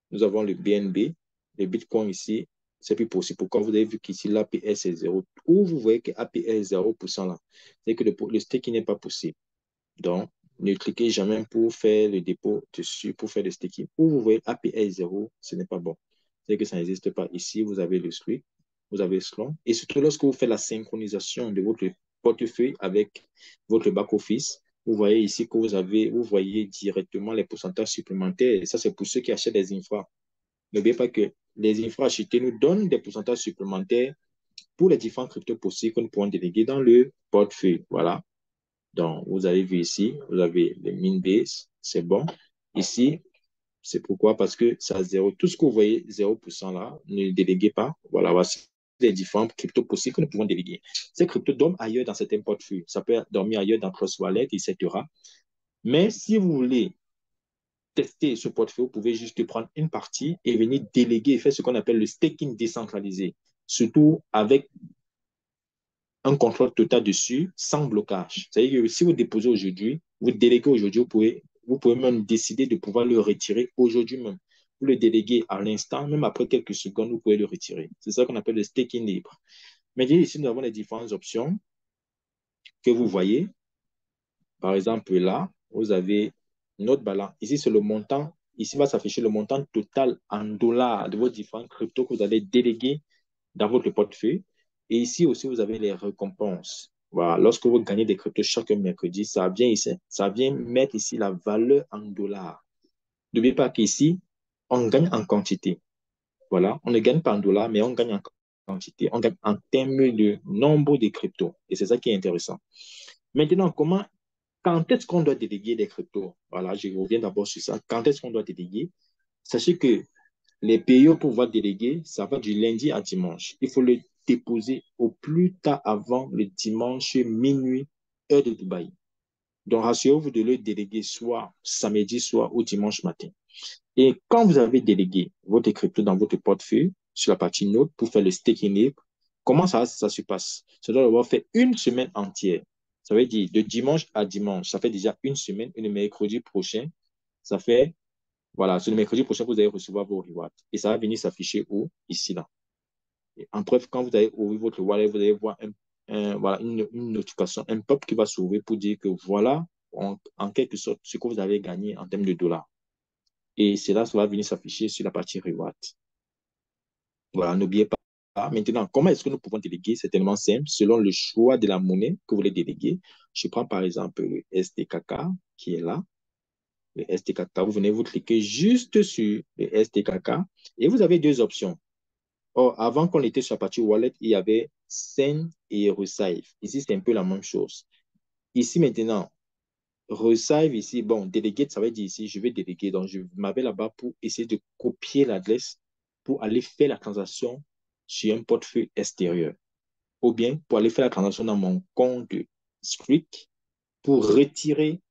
Nous avons le BNB. Le Bitcoin ici, c'est plus possible. Pourquoi vous avez vu qu'ici, l'APS est 0. Où vous voyez que APS est 0% là, c'est que le staking n'est pas possible. Donc, ne cliquez jamais pour faire le dépôt dessus, pour faire le staking. Où vous voyez APS 0, ce n'est pas bon. C'est que ça n'existe pas. Ici, vous avez le SWIFT, vous avez Slon. Et surtout, lorsque vous faites la synchronisation de votre portefeuille avec votre back-office, vous voyez ici que vous voyez directement les pourcentages supplémentaires. Et ça, c'est pour ceux qui achètent des infras. N'oubliez pas que les infras achetés nous donnent des pourcentages supplémentaires pour les différents cryptos possibles que nous pouvons déléguer dans le portefeuille. Voilà. Donc, vous avez vu ici, vous avez le Minbase, c'est bon. Ici, c'est pourquoi? Parce que ça a 0. Tout ce que vous voyez, 0% là, ne le déléguez pas. Voilà, voici les différents cryptos possibles que nous pouvons déléguer. Ces cryptos dorment ailleurs dans certains portefeuilles. Ça peut dormir ailleurs dans Trust Wallet, etc. Mais si vous voulez tester ce portefeuille, vous pouvez juste prendre une partie et venir déléguer et faire ce qu'on appelle le staking décentralisé. Surtout avec un contrôle total dessus sans blocage. C'est-à-dire que si vous déposez aujourd'hui, vous déléguez aujourd'hui, vous pouvez même décider de pouvoir le retirer aujourd'hui même. Vous le déléguez à l'instant, même après quelques secondes, vous pouvez le retirer. C'est ça qu'on appelle le staking libre. Mais ici, nous avons les différentes options que vous voyez. Par exemple, là, vous avez notre balance. Ici, c'est le montant. Ici, va s'afficher le montant total en dollars de vos différents cryptos que vous allez déléguer dans votre portefeuille. Et ici aussi, vous avez les récompenses. Voilà. Lorsque vous gagnez des cryptos chaque mercredi, ça vient ici, ça vient mettre ici la valeur en dollars. N'oubliez pas qu'ici, on gagne en quantité. Voilà. On ne gagne pas en dollars, mais on gagne en quantité. On gagne en termes de nombre de cryptos. Et c'est ça qui est intéressant. Maintenant, quand est-ce qu'on doit déléguer des cryptos? Voilà, je reviens d'abord sur ça. Quand est-ce qu'on doit déléguer? Sachez que les périodes pour pouvoir déléguer, ça va du lundi à dimanche. Il faut le déposer au plus tard avant le dimanche minuit, heure de Dubaï. Donc, rassurez-vous de le déléguer soit samedi, soit au dimanche matin. Et quand vous avez délégué votre crypto dans votre portefeuille, sur la partie note, pour faire le staking libre, comment ça se passe? Ça doit avoir fait une semaine entière. Ça veut dire de dimanche à dimanche, ça fait déjà une semaine, et le mercredi prochain, ça fait voilà, c'est le mercredi prochain que vous allez recevoir vos rewards. Et ça va venir s'afficher où? Ici, là. Et en bref, quand vous allez ouvrir votre wallet, vous allez voir voilà, une notification, un pop qui va s'ouvrir pour dire que voilà, en quelque sorte, ce que vous avez gagné en termes de dollars. Et cela, ça va venir s'afficher sur la partie reward. Voilà, n'oubliez pas. Maintenant, comment est-ce que nous pouvons déléguer? C'est tellement simple, selon le choix de la monnaie que vous voulez déléguer. Je prends par exemple le STKK qui est là. Le STKK, vous venez vous cliquer juste sur le STKK et vous avez deux options. Or, avant qu'on était sur la partie wallet, il y avait Send et Receive. Ici, c'est un peu la même chose. Ici, maintenant, Receive, ici, bon, déléguer, ça veut dire ici, je vais déléguer. Donc, je m'avais là-bas pour essayer de copier l'adresse pour aller faire la transaction sur un portefeuille extérieur. Ou bien pour aller faire la transaction dans mon compte Script pour retirer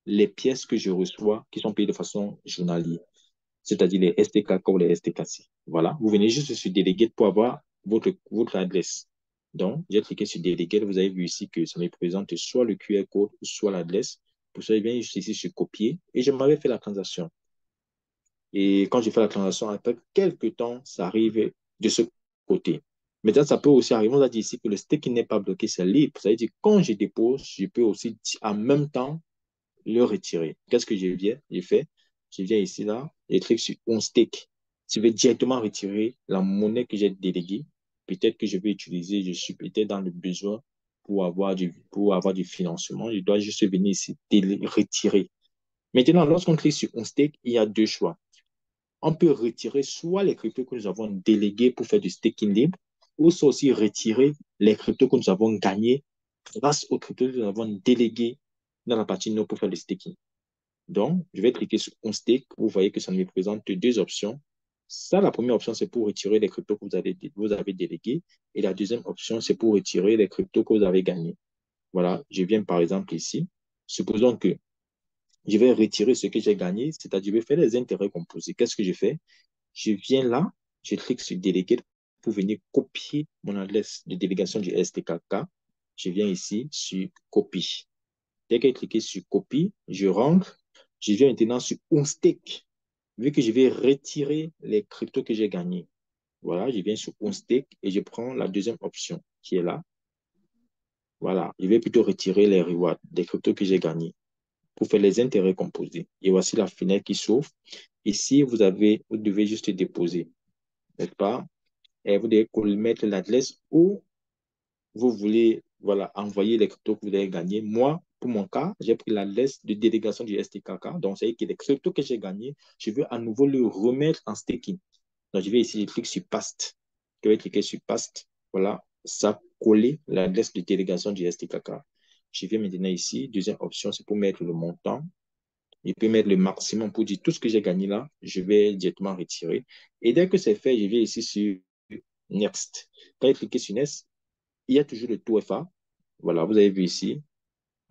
les pièces que je reçois qui sont payées de façon journalière, c'est-à-dire les STKK ou les STKC. Voilà, vous venez juste sur Delegate pour avoir votre adresse. Donc, j'ai cliqué sur Delegate, vous avez vu ici que ça me présente soit le QR code, soit l'adresse. Pour ça, je viens juste ici sur Copier et je m'avais fait la transaction. Et quand j'ai fait la transaction, après quelques temps, ça arrive de ce côté. Maintenant, ça peut aussi arriver, on a dit ici que le staking n'est pas bloqué, c'est libre. Ça veut dire que quand je dépose, je peux aussi en même temps le retirer. Qu'est-ce que j'ai fait? Je viens ici, là, et clique sur On Stake. Je vais directement retirer la monnaie que j'ai déléguée. Peut-être que je vais utiliser, je suis peut-être dans le besoin pour avoir du financement. Je dois juste venir ici, retirer. Maintenant, lorsqu'on clique sur On Stake, il y a deux choix. On peut retirer soit les cryptos que nous avons délégués pour faire du staking libre, ou soit aussi retirer les cryptos que nous avons gagnés grâce aux cryptos que nous avons délégués dans la partie no pour faire le staking. Donc, je vais cliquer sur On Stake. Vous voyez que ça me présente deux options. Ça, la première option, c'est pour retirer les cryptos que vous avez délégués. Et la deuxième option, c'est pour retirer les cryptos que vous avez gagnés. Voilà, je viens par exemple ici. Supposons que je vais retirer ce que j'ai gagné, c'est-à-dire je vais faire les intérêts composés. Qu'est-ce que je fais? Je viens là, je clique sur déléguer pour venir copier mon adresse de délégation du STKK. Je viens ici sur copie. Dès que j'ai cliqué sur copie, je rentre. Je viens maintenant sur OnStake. Vu que je vais retirer les cryptos que j'ai gagnés. Voilà, je viens sur OnStake et je prends la deuxième option qui est là. Voilà, je vais plutôt retirer les rewards des cryptos que j'ai gagnés pour faire les intérêts composés. Et voici la fenêtre qui s'ouvre. Ici, vous devez juste déposer, n'est-ce pas? Et vous devez mettre l'adresse où vous voulez, voilà, envoyer les cryptos que vous avez gagnés. Moi, pour mon cas, j'ai pris l'adresse de délégation du STKK. Donc, c'est que les cryptos que j'ai gagnés, je veux à nouveau le remettre en staking. Donc, je vais ici, je clique sur Paste. Je vais cliquer sur Paste. Voilà, ça coller l'adresse de délégation du STKK. Je vais maintenant ici. Deuxième option, c'est pour mettre le montant. Je peux mettre le maximum pour dire tout ce que j'ai gagné là, je vais directement retirer. Et dès que c'est fait, je vais ici sur Next. Quand je clique sur Next, il y a toujours le taux FA. Voilà, vous avez vu ici.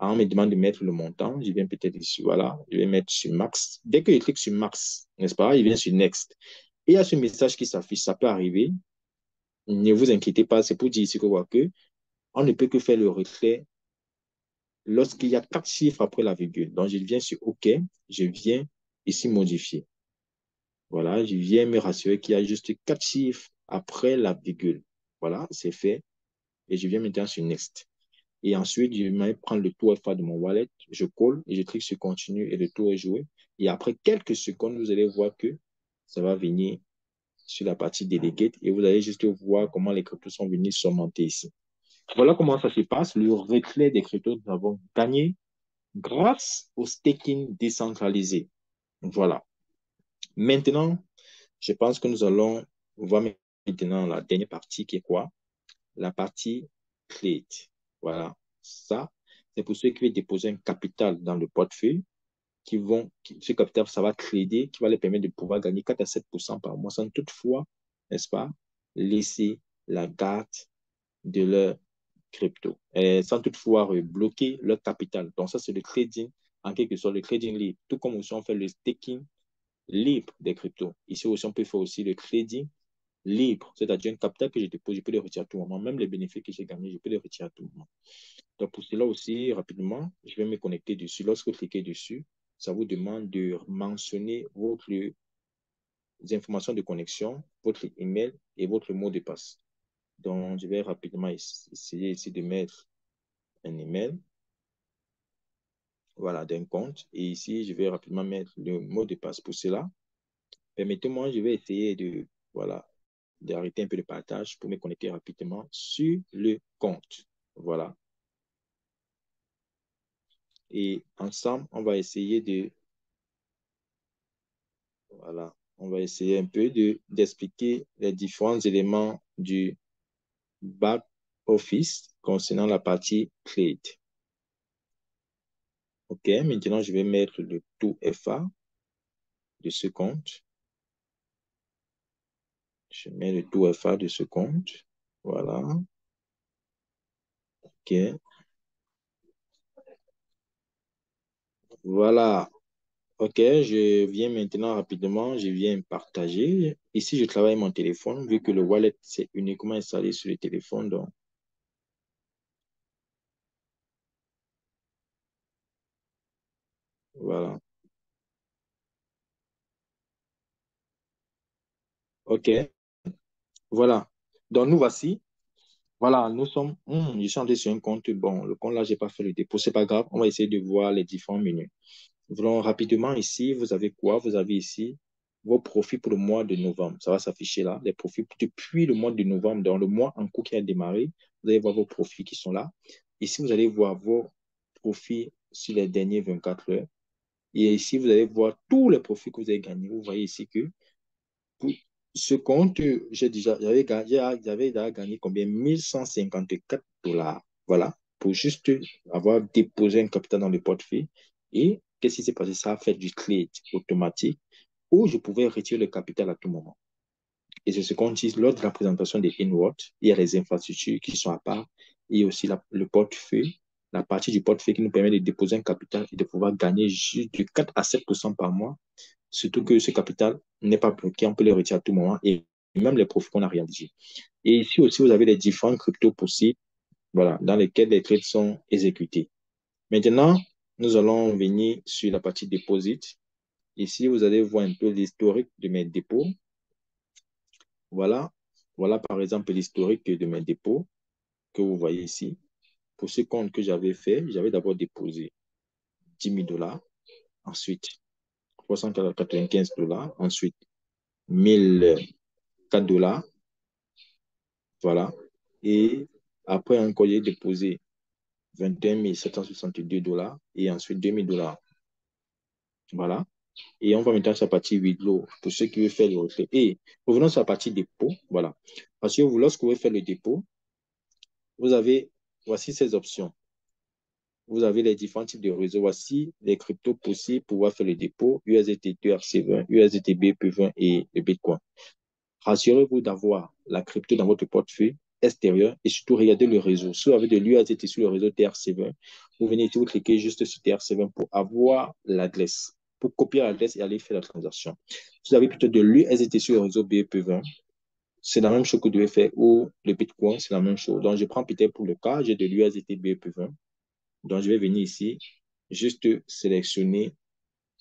On me demande de mettre le montant. Je viens peut-être ici, voilà. Je vais mettre sur Max. Dès que je clique sur Max, n'est-ce pas, il vient sur Next. Et il y a ce message qui s'affiche. Ça peut arriver. Ne vous inquiétez pas, c'est pour dire ici que on ne peut que faire le retrait lorsqu'il y a 4 chiffres après la virgule. Donc, je viens sur OK. Je viens ici modifier. Voilà, je viens me rassurer qu'il y a juste 4 chiffres après la virgule. Voilà, c'est fait. Et je viens maintenant sur Next. Et ensuite, je vais prendre le taux FA de mon wallet, je colle et je clique sur Continue et le tour est joué. Et après quelques secondes, vous allez voir que ça va venir sur la partie Delegate et vous allez juste voir comment les cryptos sont venus s'augmenter ici. Voilà comment ça se passe. Le retrait des cryptos, nous avons gagné grâce au staking décentralisé. Voilà. Maintenant, je pense que nous allons voir maintenant la dernière partie qui est quoi? La partie trade. Voilà. Ça, c'est pour ceux qui veulent déposer un capital dans le portefeuille, ce capital, ça va trader, qui va les permettre de pouvoir gagner 4 à 7% par mois sans toutefois, n'est-ce pas, laisser la garde de leur crypto, sans toutefois bloquer leur capital. Donc ça, c'est le trading, en quelque sorte, le trading libre. Tout comme aussi on fait le staking libre des cryptos. Ici aussi, on peut faire aussi le trading libre, c'est-à-dire un capital que je dépose, je peux le retirer à tout moment. Même les bénéfices que j'ai gagnés, je peux les retirer à tout moment. Donc, pour cela aussi, rapidement, je vais me connecter dessus. Lorsque vous cliquez dessus, ça vous demande de mentionner votre informations de connexion, votre email et votre mot de passe. Donc, je vais rapidement essayer ici de mettre un email, voilà, d'un compte. Et ici, je vais rapidement mettre le mot de passe pour cela. Permettez-moi, je vais essayer de, voilà, d'arrêter un peu le partage pour me connecter rapidement sur le compte. Voilà. Et ensemble, on va essayer de, voilà, on va essayer un peu d'expliquer les différents éléments du back office concernant la partie trade. OK, maintenant, je vais mettre le taux FA de ce compte. Je mets le taux FA de ce compte. Voilà. OK. Voilà. OK, je viens maintenant rapidement, je viens partager. Ici, je travaille mon téléphone, vu que le wallet, c'est uniquement installé sur le téléphone. Donc, voilà. OK, voilà. Donc, nous voici. Voilà, nous sommes. Je suis entré sur un compte. Bon, le compte là, je n'ai pas fait le dépôt. C'est pas grave. On va essayer de voir les différents menus. Voulons rapidement ici, vous avez quoi? Vous avez ici vos profits pour le mois de novembre. Ça va s'afficher là, les profits depuis le mois de novembre, dans le mois en cours qui a démarré. Vous allez voir vos profits qui sont là. Ici, vous allez voir vos profits sur les derniers 24 heures. Et ici, vous allez voir tous les profits que vous avez gagnés. Vous voyez ici que pour ce compte, j'avais déjà gagné combien? 1154 $. Voilà, pour juste avoir déposé un capital dans le portefeuille. Et qu'est-ce qui s'est passé? Ça a fait du trade automatique où je pouvais retirer le capital à tout moment. Et c'est ce qu'on dit lors de la présentation des Inward. Il y a les infrastructures qui sont à part. Et aussi le portefeuille, la partie du portefeuille qui nous permet de déposer un capital et de pouvoir gagner juste de 4 à 7% par mois. Surtout que ce capital n'est pas bloqué, on peut le retirer à tout moment et même les profits qu'on a réalisés. Et ici aussi, vous avez les différents cryptos possibles, voilà, dans lesquels les trades sont exécutés. Maintenant, nous allons venir sur la partie deposit. Ici, vous allez voir un peu l'historique de mes dépôts. Voilà, voilà par exemple l'historique de mes dépôts que vous voyez ici. Pour ce compte que j'avais fait, j'avais d'abord déposé 10 000 $, ensuite 395 $, ensuite 1004 $, voilà. Et après, encore, j'ai déposé 21 762 $ et ensuite 2 000 $. Voilà. Et on va maintenant sur la partie withdraw pour ceux qui veulent faire le retrait. Et revenons sur la partie dépôt. Voilà. Parce que lorsque vous voulez faire le dépôt, vous avez, voici ces options. Vous avez les différents types de réseaux. Voici les cryptos possibles pour pouvoir faire le dépôt, USDT TRC20, USDT BP20 et le Bitcoin. Rassurez-vous d'avoir la crypto dans votre portefeuille extérieur et surtout regardez le réseau. Si vous avez de l'USDT sur le réseau TRC20, vous venez ici, vous cliquez juste sur TRC20 pour avoir l'adresse, pour copier l'adresse et aller faire la transaction. Si vous avez plutôt de l'USDT sur le réseau BP20, c'est la même chose que vous devez faire, ou le Bitcoin, c'est la même chose. Donc, je prends peut-être pour le cas, j'ai de l'USDT BP20. Donc, je vais venir ici, juste sélectionner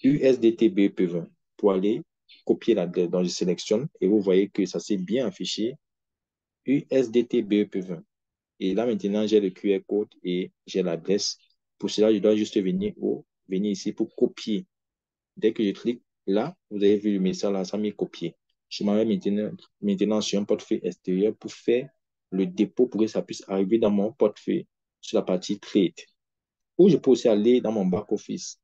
USDT BP20 pour aller copier l'adresse. Donc, je sélectionne et vous voyez que ça s'est bien affiché USDT BEP20. Et là, maintenant, j'ai le QR code et j'ai l'adresse. Pour cela, je dois juste venir ici pour copier. Dès que je clique là, vous avez vu le message là, ça m'a copié. Je m'en vais maintenant sur un portefeuille extérieur pour faire le dépôt pour que ça puisse arriver dans mon portefeuille sur la partie trade. Ou je peux aussi aller dans mon back-office.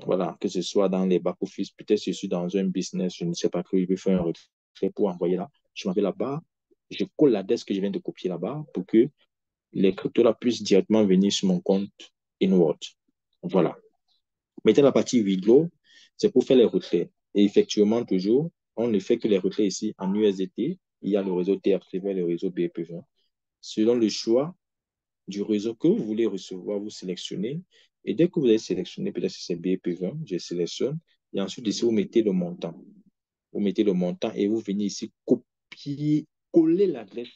Voilà, que ce soit dans les back-office, peut-être je suis dans un business, je ne sais pas que je vais faire un retrait pour envoyer là. Je m'en vais là-bas, je colle l'adresse que je viens de copier là-bas pour que les cryptos là puissent directement venir sur mon compte Inward. Voilà. Maintenant, la partie vidéo, c'est pour faire les retraits. Et effectivement, toujours, on ne fait que les retraits ici en USDT. Il y a le réseau TRC20 et le réseau BEP20. Selon le choix du réseau que vous voulez recevoir, vous sélectionnez. Et dès que vous avez sélectionné, peut-être que c'est BEP20, je sélectionne. Et ensuite, ici, vous mettez le montant. Vous mettez le montant et vous venez ici copier, coller l'adresse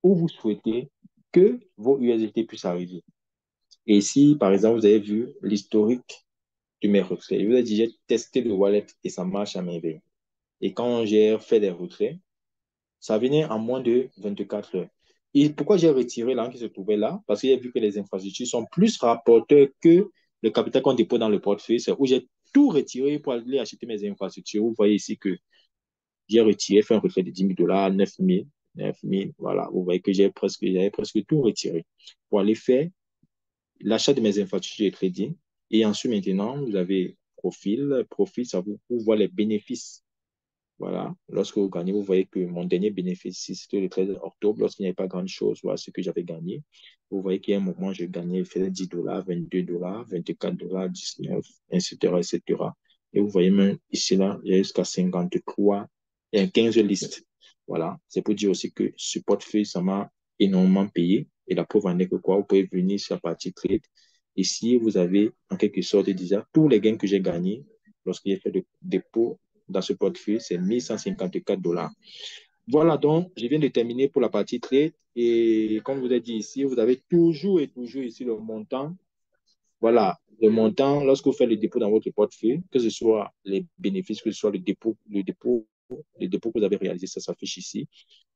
où vous souhaitez que vos USDT puissent arriver. Et ici, par exemple, vous avez vu l'historique de mes retraits. Je vous ai dit, j'ai testé le wallet et ça marche à merveille. Et quand j'ai fait des retraits, ça venait en moins de 24 heures. Et pourquoi j'ai retiré l'argent qui se trouvait là? Parce que j'ai vu que les infrastructures sont plus rapporteurs que le capital qu'on dépose dans le portefeuille. C'est où j'ai tout retiré pour aller acheter mes infrastructures. Vous voyez ici que j'ai retiré, fait un retrait de 10 000 $, 9 000, voilà. Vous voyez que j'avais presque tout retiré pour aller faire l'achat de mes infrastructures de trading. Et ensuite, maintenant, vous avez profil. Profil, ça vous voit les bénéfices. Voilà. Lorsque vous gagnez, vous voyez que mon dernier bénéfice, c'était le 13 octobre, lorsqu'il n'y avait pas grand-chose, voilà ce que j'avais gagné. Vous voyez qu'il y a un moment, j'ai gagné, faisait 10 $, 22 $, 24 $, 19, etc., etc. Et vous voyez même ici, là, il y a jusqu'à 53 et 15 listes. Voilà. C'est pour dire aussi que ce portefeuille, ça m'a énormément payé. Et la preuve en est que quoi, vous pouvez venir sur la partie trade. Ici, vous avez en quelque sorte déjà tous les gains que j'ai gagnés lorsque j'ai fait le dépôt dans ce portefeuille, c'est 1154 $. Voilà, donc, je viens de terminer pour la partie trade. Et comme je vous ai dit ici, vous avez toujours et toujours ici le montant. Voilà, le montant, lorsque vous faites le dépôt dans votre portefeuille, que ce soit les bénéfices, que ce soit le dépôt que vous avez réalisé, ça s'affiche ici.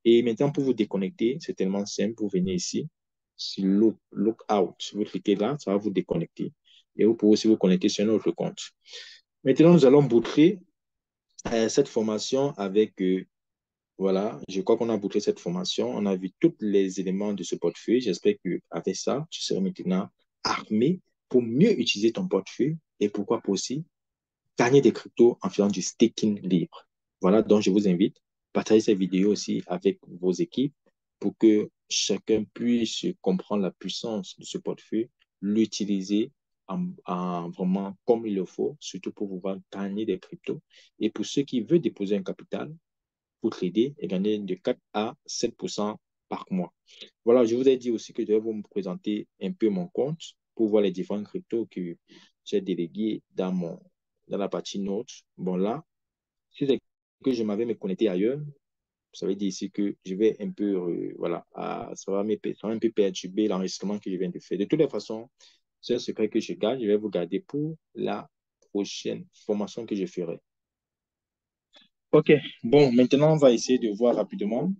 Et maintenant, pour vous déconnecter, c'est tellement simple. Vous venez ici, sur Lookout. Vous cliquez là, ça va vous déconnecter. Et vous pouvez aussi vous connecter sur un autre compte. Maintenant, nous allons boucler cette formation avec, voilà, je crois qu'on a bouclé cette formation. On a vu tous les éléments de ce portefeuille. J'espère qu'avec ça, tu seras maintenant armé pour mieux utiliser ton portefeuille et pourquoi pas aussi gagner des cryptos en faisant du staking libre. Voilà, donc je vous invite à partager cette vidéo aussi avec vos équipes pour que chacun puisse comprendre la puissance de ce portefeuille, l'utiliser vraiment comme il le faut, surtout pour pouvoir gagner des cryptos. Et pour ceux qui veulent déposer un capital, pour trader et gagner de 4 à 7% par mois. Voilà, je vous ai dit aussi que je vais vous présenter un peu mon compte pour voir les différents cryptos que j'ai délégués dans la partie notes. Bon, là, si c'est que je m'avais me connecté ailleurs, ça veut dire ici que je vais un peu, voilà, ça va un peu perturber l'enregistrement que je viens de faire. De toutes les façons, c'est un secret que je garde. Je vais vous garder pour la prochaine formation que je ferai. OK. Bon, maintenant, on va essayer de voir rapidement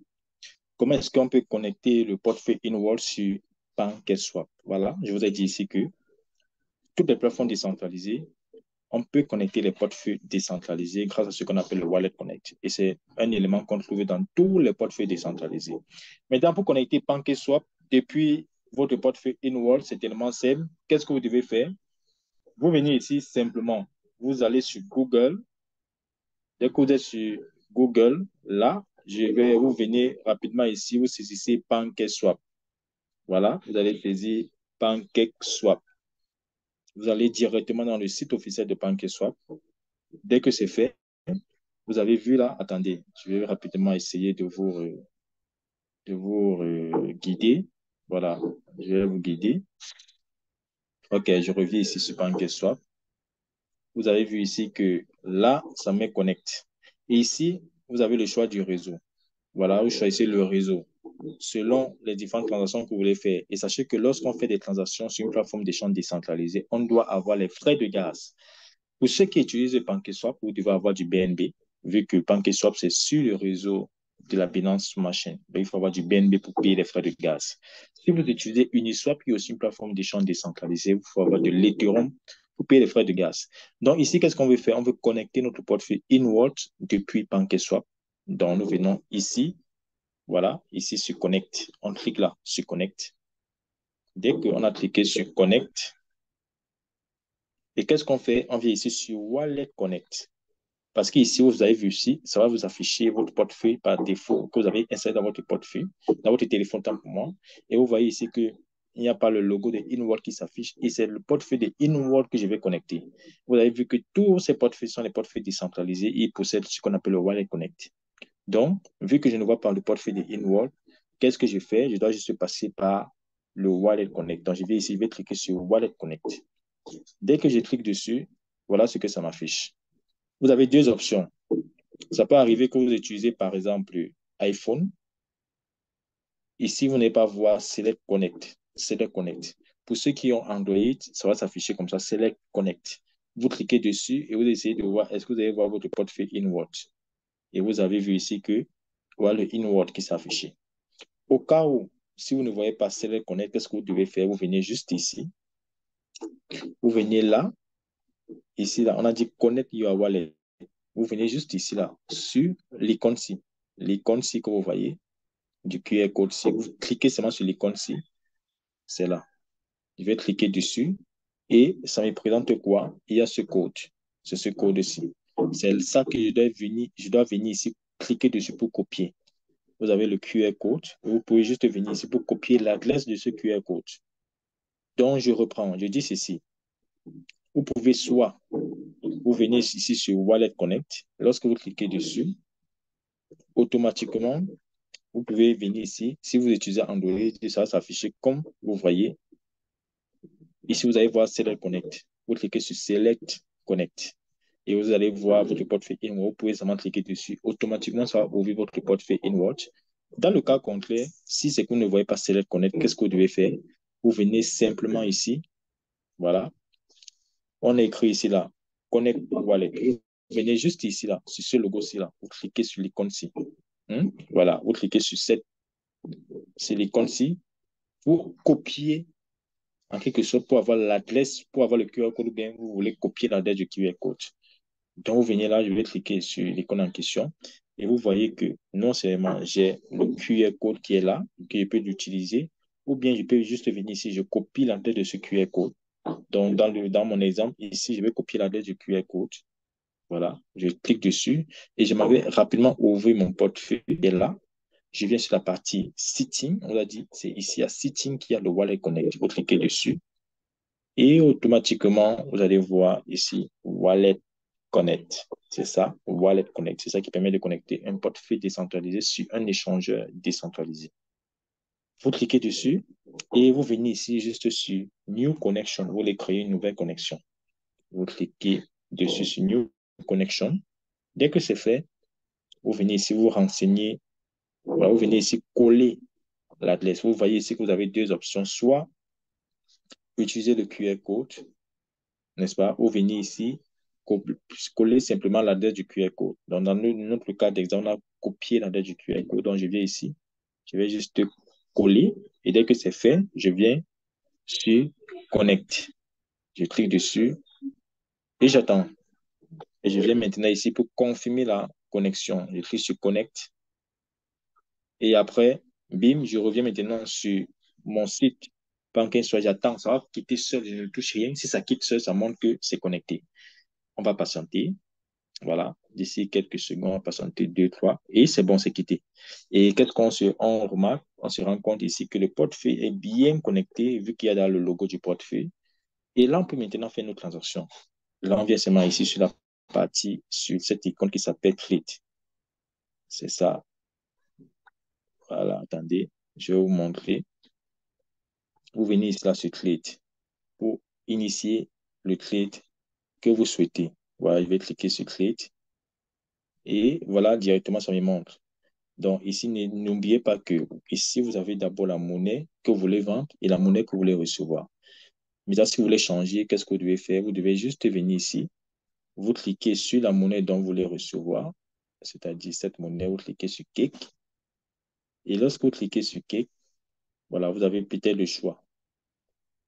comment est-ce qu'on peut connecter le portefeuille InWorld sur PancakeSwap. Voilà, je vous ai dit ici que toutes les plateformes décentralisées, on peut connecter les portefeuilles décentralisés grâce à ce qu'on appelle le Wallet Connect. Et c'est un élément qu'on trouve dans tous les portefeuilles décentralisés. Maintenant, pour connecter PancakeSwap depuis votre portefeuille InWorld, c'est tellement simple. Qu'est-ce que vous devez faire? Vous venez ici simplement, vous allez sur Google. Dès que vous êtes sur Google, là, vous venez rapidement ici, vous saisissez PancakeSwap. Voilà, vous allez saisir PancakeSwap. Vous allez directement dans le site officiel de PancakeSwap. Dès que c'est fait, vous avez vu là, attendez, je vais rapidement essayer de vous guider. Voilà, je vais vous guider. OK, je reviens ici sur PancakeSwap. Vous avez vu ici que là, ça me connecte. Et ici, vous avez le choix du réseau. Voilà, vous choisissez le réseau selon les différentes transactions que vous voulez faire. Et sachez que lorsqu'on fait des transactions sur une plateforme d'échange décentralisée, on doit avoir les frais de gaz. Pour ceux qui utilisent PancakeSwap, vous devez avoir du BNB, vu que PancakeSwap, c'est sur le réseau de la Binance Smart Chain. Donc, il faut avoir du BNB pour payer les frais de gaz. Si vous utilisez Uniswap, qui est aussi une plateforme d'échange décentralisée, il faut avoir de l'Ethereum pour payer les frais de gaz. Donc, ici, qu'est-ce qu'on veut faire? On veut connecter notre portefeuille InWorld depuis PancakeSwap. Donc, nous venons ici. Voilà, ici sur Connect. On clique là sur Connect. Dès qu'on a cliqué sur Connect, et qu'est-ce qu'on fait? On vient ici sur Wallet Connect. Parce qu'ici, vous avez vu ici, ça va vous afficher votre portefeuille par défaut que vous avez installé dans votre portefeuille, dans votre téléphone tant pour moi. Et vous voyez ici qu'il n'y a pas le logo de InWorld qui s'affiche et c'est le portefeuille de InWorld que je vais connecter. Vous avez vu que tous ces portefeuilles sont les portefeuilles décentralisés et ils possèdent ce qu'on appelle le Wallet Connect. Donc, vu que je ne vois pas le portefeuille de InWorld, qu'est-ce que je fais? Je dois juste passer par le Wallet Connect. Donc, je vais ici, je vais cliquer sur Wallet Connect. Dès que je clique dessus, voilà ce que ça m'affiche. Vous avez deux options. Ça peut arriver que vous utilisez, par exemple, iPhone. Ici, vous n'allez pas voir Select Connect. Select Connect. Pour ceux qui ont Android, ça va s'afficher comme ça, Select Connect. Vous cliquez dessus et vous essayez de voir, est-ce que vous allez voir votre portefeuille InWorld? Et vous avez vu ici que voilà le InWorld qui s'affiche. Au cas où, si vous ne voyez pas Select Connect, qu'est-ce que vous devez faire? Vous venez juste ici. Vous venez là. Ici, là, on a dit Connect Your Wallet. Vous venez juste ici, là, sur l'icône-ci. L'icône-ci que vous voyez, du QR code-ci. Vous cliquez seulement sur l'icône-ci. C'est là. Je vais cliquer dessus. Et ça me présente quoi? Il y a ce code. C'est ce code-ci. C'est ça que je dois venir ici, cliquer dessus pour copier. Vous avez le QR code. Vous pouvez juste venir ici pour copier l'adresse de ce QR code. Donc, je reprends. Je dis ceci. Vous pouvez soit, vous venez ici sur Wallet Connect. Lorsque vous cliquez dessus, automatiquement, vous pouvez venir ici. Si vous utilisez Android, ça va s'afficher comme vous voyez. Ici, vous allez voir Select Connect. Vous cliquez sur Select Connect. Et vous allez voir votre portefeuille InWorld. Vous pouvez seulement cliquer dessus. Automatiquement, ça va ouvrir votre portefeuille InWorld. Dans le cas contraire, si c'est que vous ne voyez pas Select Connect, qu'est-ce que vous devez faire? Vous venez simplement ici. Voilà. On a écrit ici là, Connect Wallet. Vous venez juste ici là, sur ce logo-ci là. Vous cliquez sur l'icône-ci. Voilà. Vous cliquez sur l'icône-ci. Vous copiez en quelque sorte pour avoir l'adresse, pour avoir le QR code, ou bien vous voulez copier l'adresse du QR code. Donc, vous venez là, je vais cliquer sur l'icône en question et vous voyez que non seulement j'ai le QR code qui est là, que je peux l'utiliser, ou bien je peux juste venir ici, je copie l'adresse de ce QR code. Donc, dans mon exemple, ici, je vais copier l'adresse du QR code. Voilà, je clique dessus et je m'en vais rapidement ouvrir mon portefeuille. Et là, je viens sur la partie Setting. On a dit, c'est ici à Setting qu'il y a le Wallet Connect. Vous cliquez dessus et automatiquement, vous allez voir ici Wallet Connect. C'est ça, Wallet Connect. C'est ça qui permet de connecter un portefeuille décentralisé sur un échangeur décentralisé. Vous cliquez dessus et vous venez ici juste sur New Connection. Vous voulez créer une nouvelle connexion. Vous cliquez dessus sur New Connection. Dès que c'est fait, vous venez ici, vous renseignez. Voilà, vous venez ici coller l'adresse. Vous voyez ici que vous avez deux options. Soit utiliser le QR code, n'est-ce pas? Ou venir ici, coller simplement l'adresse du QR code. Donc, dans notre cas d'exemple, on a copié l'adresse du QR code. Donc, je viens ici. Je vais juste coller. Et dès que c'est fait, je viens sur Connect. Je clique dessus et j'attends. Et je viens maintenant ici pour confirmer la connexion. Je clique sur Connect. Et après, bim, je reviens maintenant sur mon site. Pendant qu'un soit, j'attends, ça va quitter seul, je ne touche rien. Si ça quitte seul, ça montre que c'est connecté. On va patienter. Voilà, d'ici quelques secondes, on va patienter 2, 3, et c'est bon, c'est quitté. Et qu'est-ce on remarque? On se rend compte ici que le portefeuille est bien connecté, vu qu'il y a dans le logo du portefeuille. Et là, on peut maintenant faire nos transactions. Là, on vient seulement ici sur la partie, sur cette icône qui s'appelle Trade. C'est ça. Voilà, attendez, je vais vous montrer. Vous venez ici là sur Trade pour initier le trade que vous souhaitez. Voilà, je vais cliquer sur Trade et voilà, directement, ça me montre. Donc, ici, n'oubliez pas que ici, vous avez d'abord la monnaie que vous voulez vendre et la monnaie que vous voulez recevoir. Mais là, si vous voulez changer, qu'est-ce que vous devez faire? Vous devez juste venir ici. Vous cliquez sur la monnaie dont vous voulez recevoir, c'est-à-dire cette monnaie, vous cliquez sur Cake. Et lorsque vous cliquez sur Cake, voilà, vous avez peut-être le choix.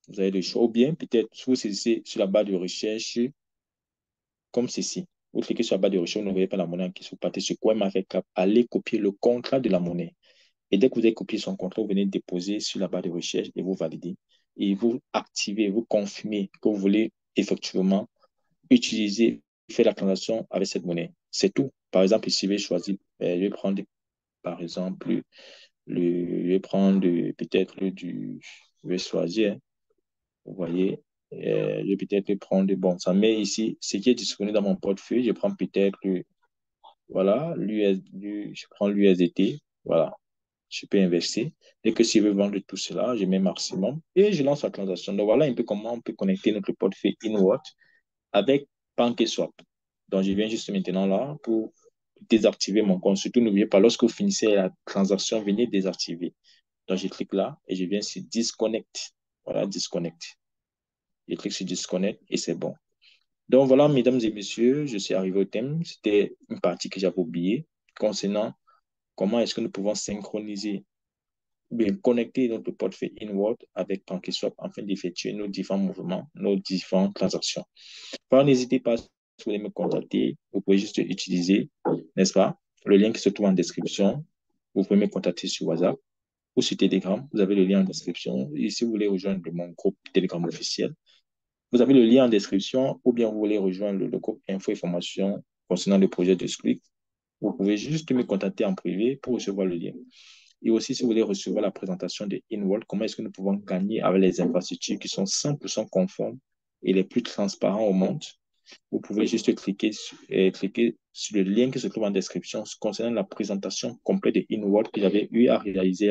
Vous avez le choix. Ou bien, peut-être, vous saisissez sur la barre de recherche comme ceci. Vous cliquez sur la barre de recherche, vous ne voyez pas la monnaie en question. Vous partez sur CoinMarketCap, allez copier le contrat de la monnaie. Et dès que vous avez copié son contrat, vous venez déposer sur la barre de recherche et vous validez. Et vous activez, vous confirmez que vous voulez effectivement utiliser, faire la transaction avec cette monnaie. C'est tout. Par exemple, ici, je vais choisir, je vais prendre, par exemple, je vais prendre peut-être je vais choisir, hein, vous voyez, je vais peut-être prendre, bon, ça met ici, ce qui est disponible dans mon portefeuille, je prends peut-être, voilà, je prends l'USDT, voilà. Je peux investir. Dès que si je veux vendre tout cela, je mets maximum et je lance la transaction. Donc voilà un peu comment on peut connecter notre portefeuille InWorld avec PancakeSwap. Donc je viens juste maintenant là pour désactiver mon compte. Surtout, n'oubliez pas, lorsque vous finissez la transaction, venez désactiver. Donc je clique là et je viens sur Disconnect. Voilà, Disconnect. Je clique sur Disconnect et c'est bon. Donc voilà, mesdames et messieurs, je suis arrivé au thème. C'était une partie que j'avais oubliée concernant comment est-ce que nous pouvons synchroniser bien connecter notre portefeuille InWorld avec PancakeSwap afin d'effectuer nos différents mouvements, nos différentes transactions. Alors, n'hésitez pas, si vous voulez me contacter, vous pouvez juste utiliser, n'est-ce pas, le lien qui se trouve en description. Vous pouvez me contacter sur WhatsApp ou sur Telegram. Vous avez le lien en description. Et si vous voulez rejoindre mon groupe Telegram officiel, vous avez le lien en description ou bien vous voulez rejoindre le groupe Info et Formation concernant le projet de Squeak. Vous pouvez juste me contacter en privé pour recevoir le lien. Et aussi, si vous voulez recevoir la présentation de InWorld, comment est-ce que nous pouvons gagner avec les infrastructures qui sont 100% conformes et les plus transparents au monde, vous pouvez juste cliquer sur le lien qui se trouve en description concernant la présentation complète de InWorld que j'avais eu à réaliser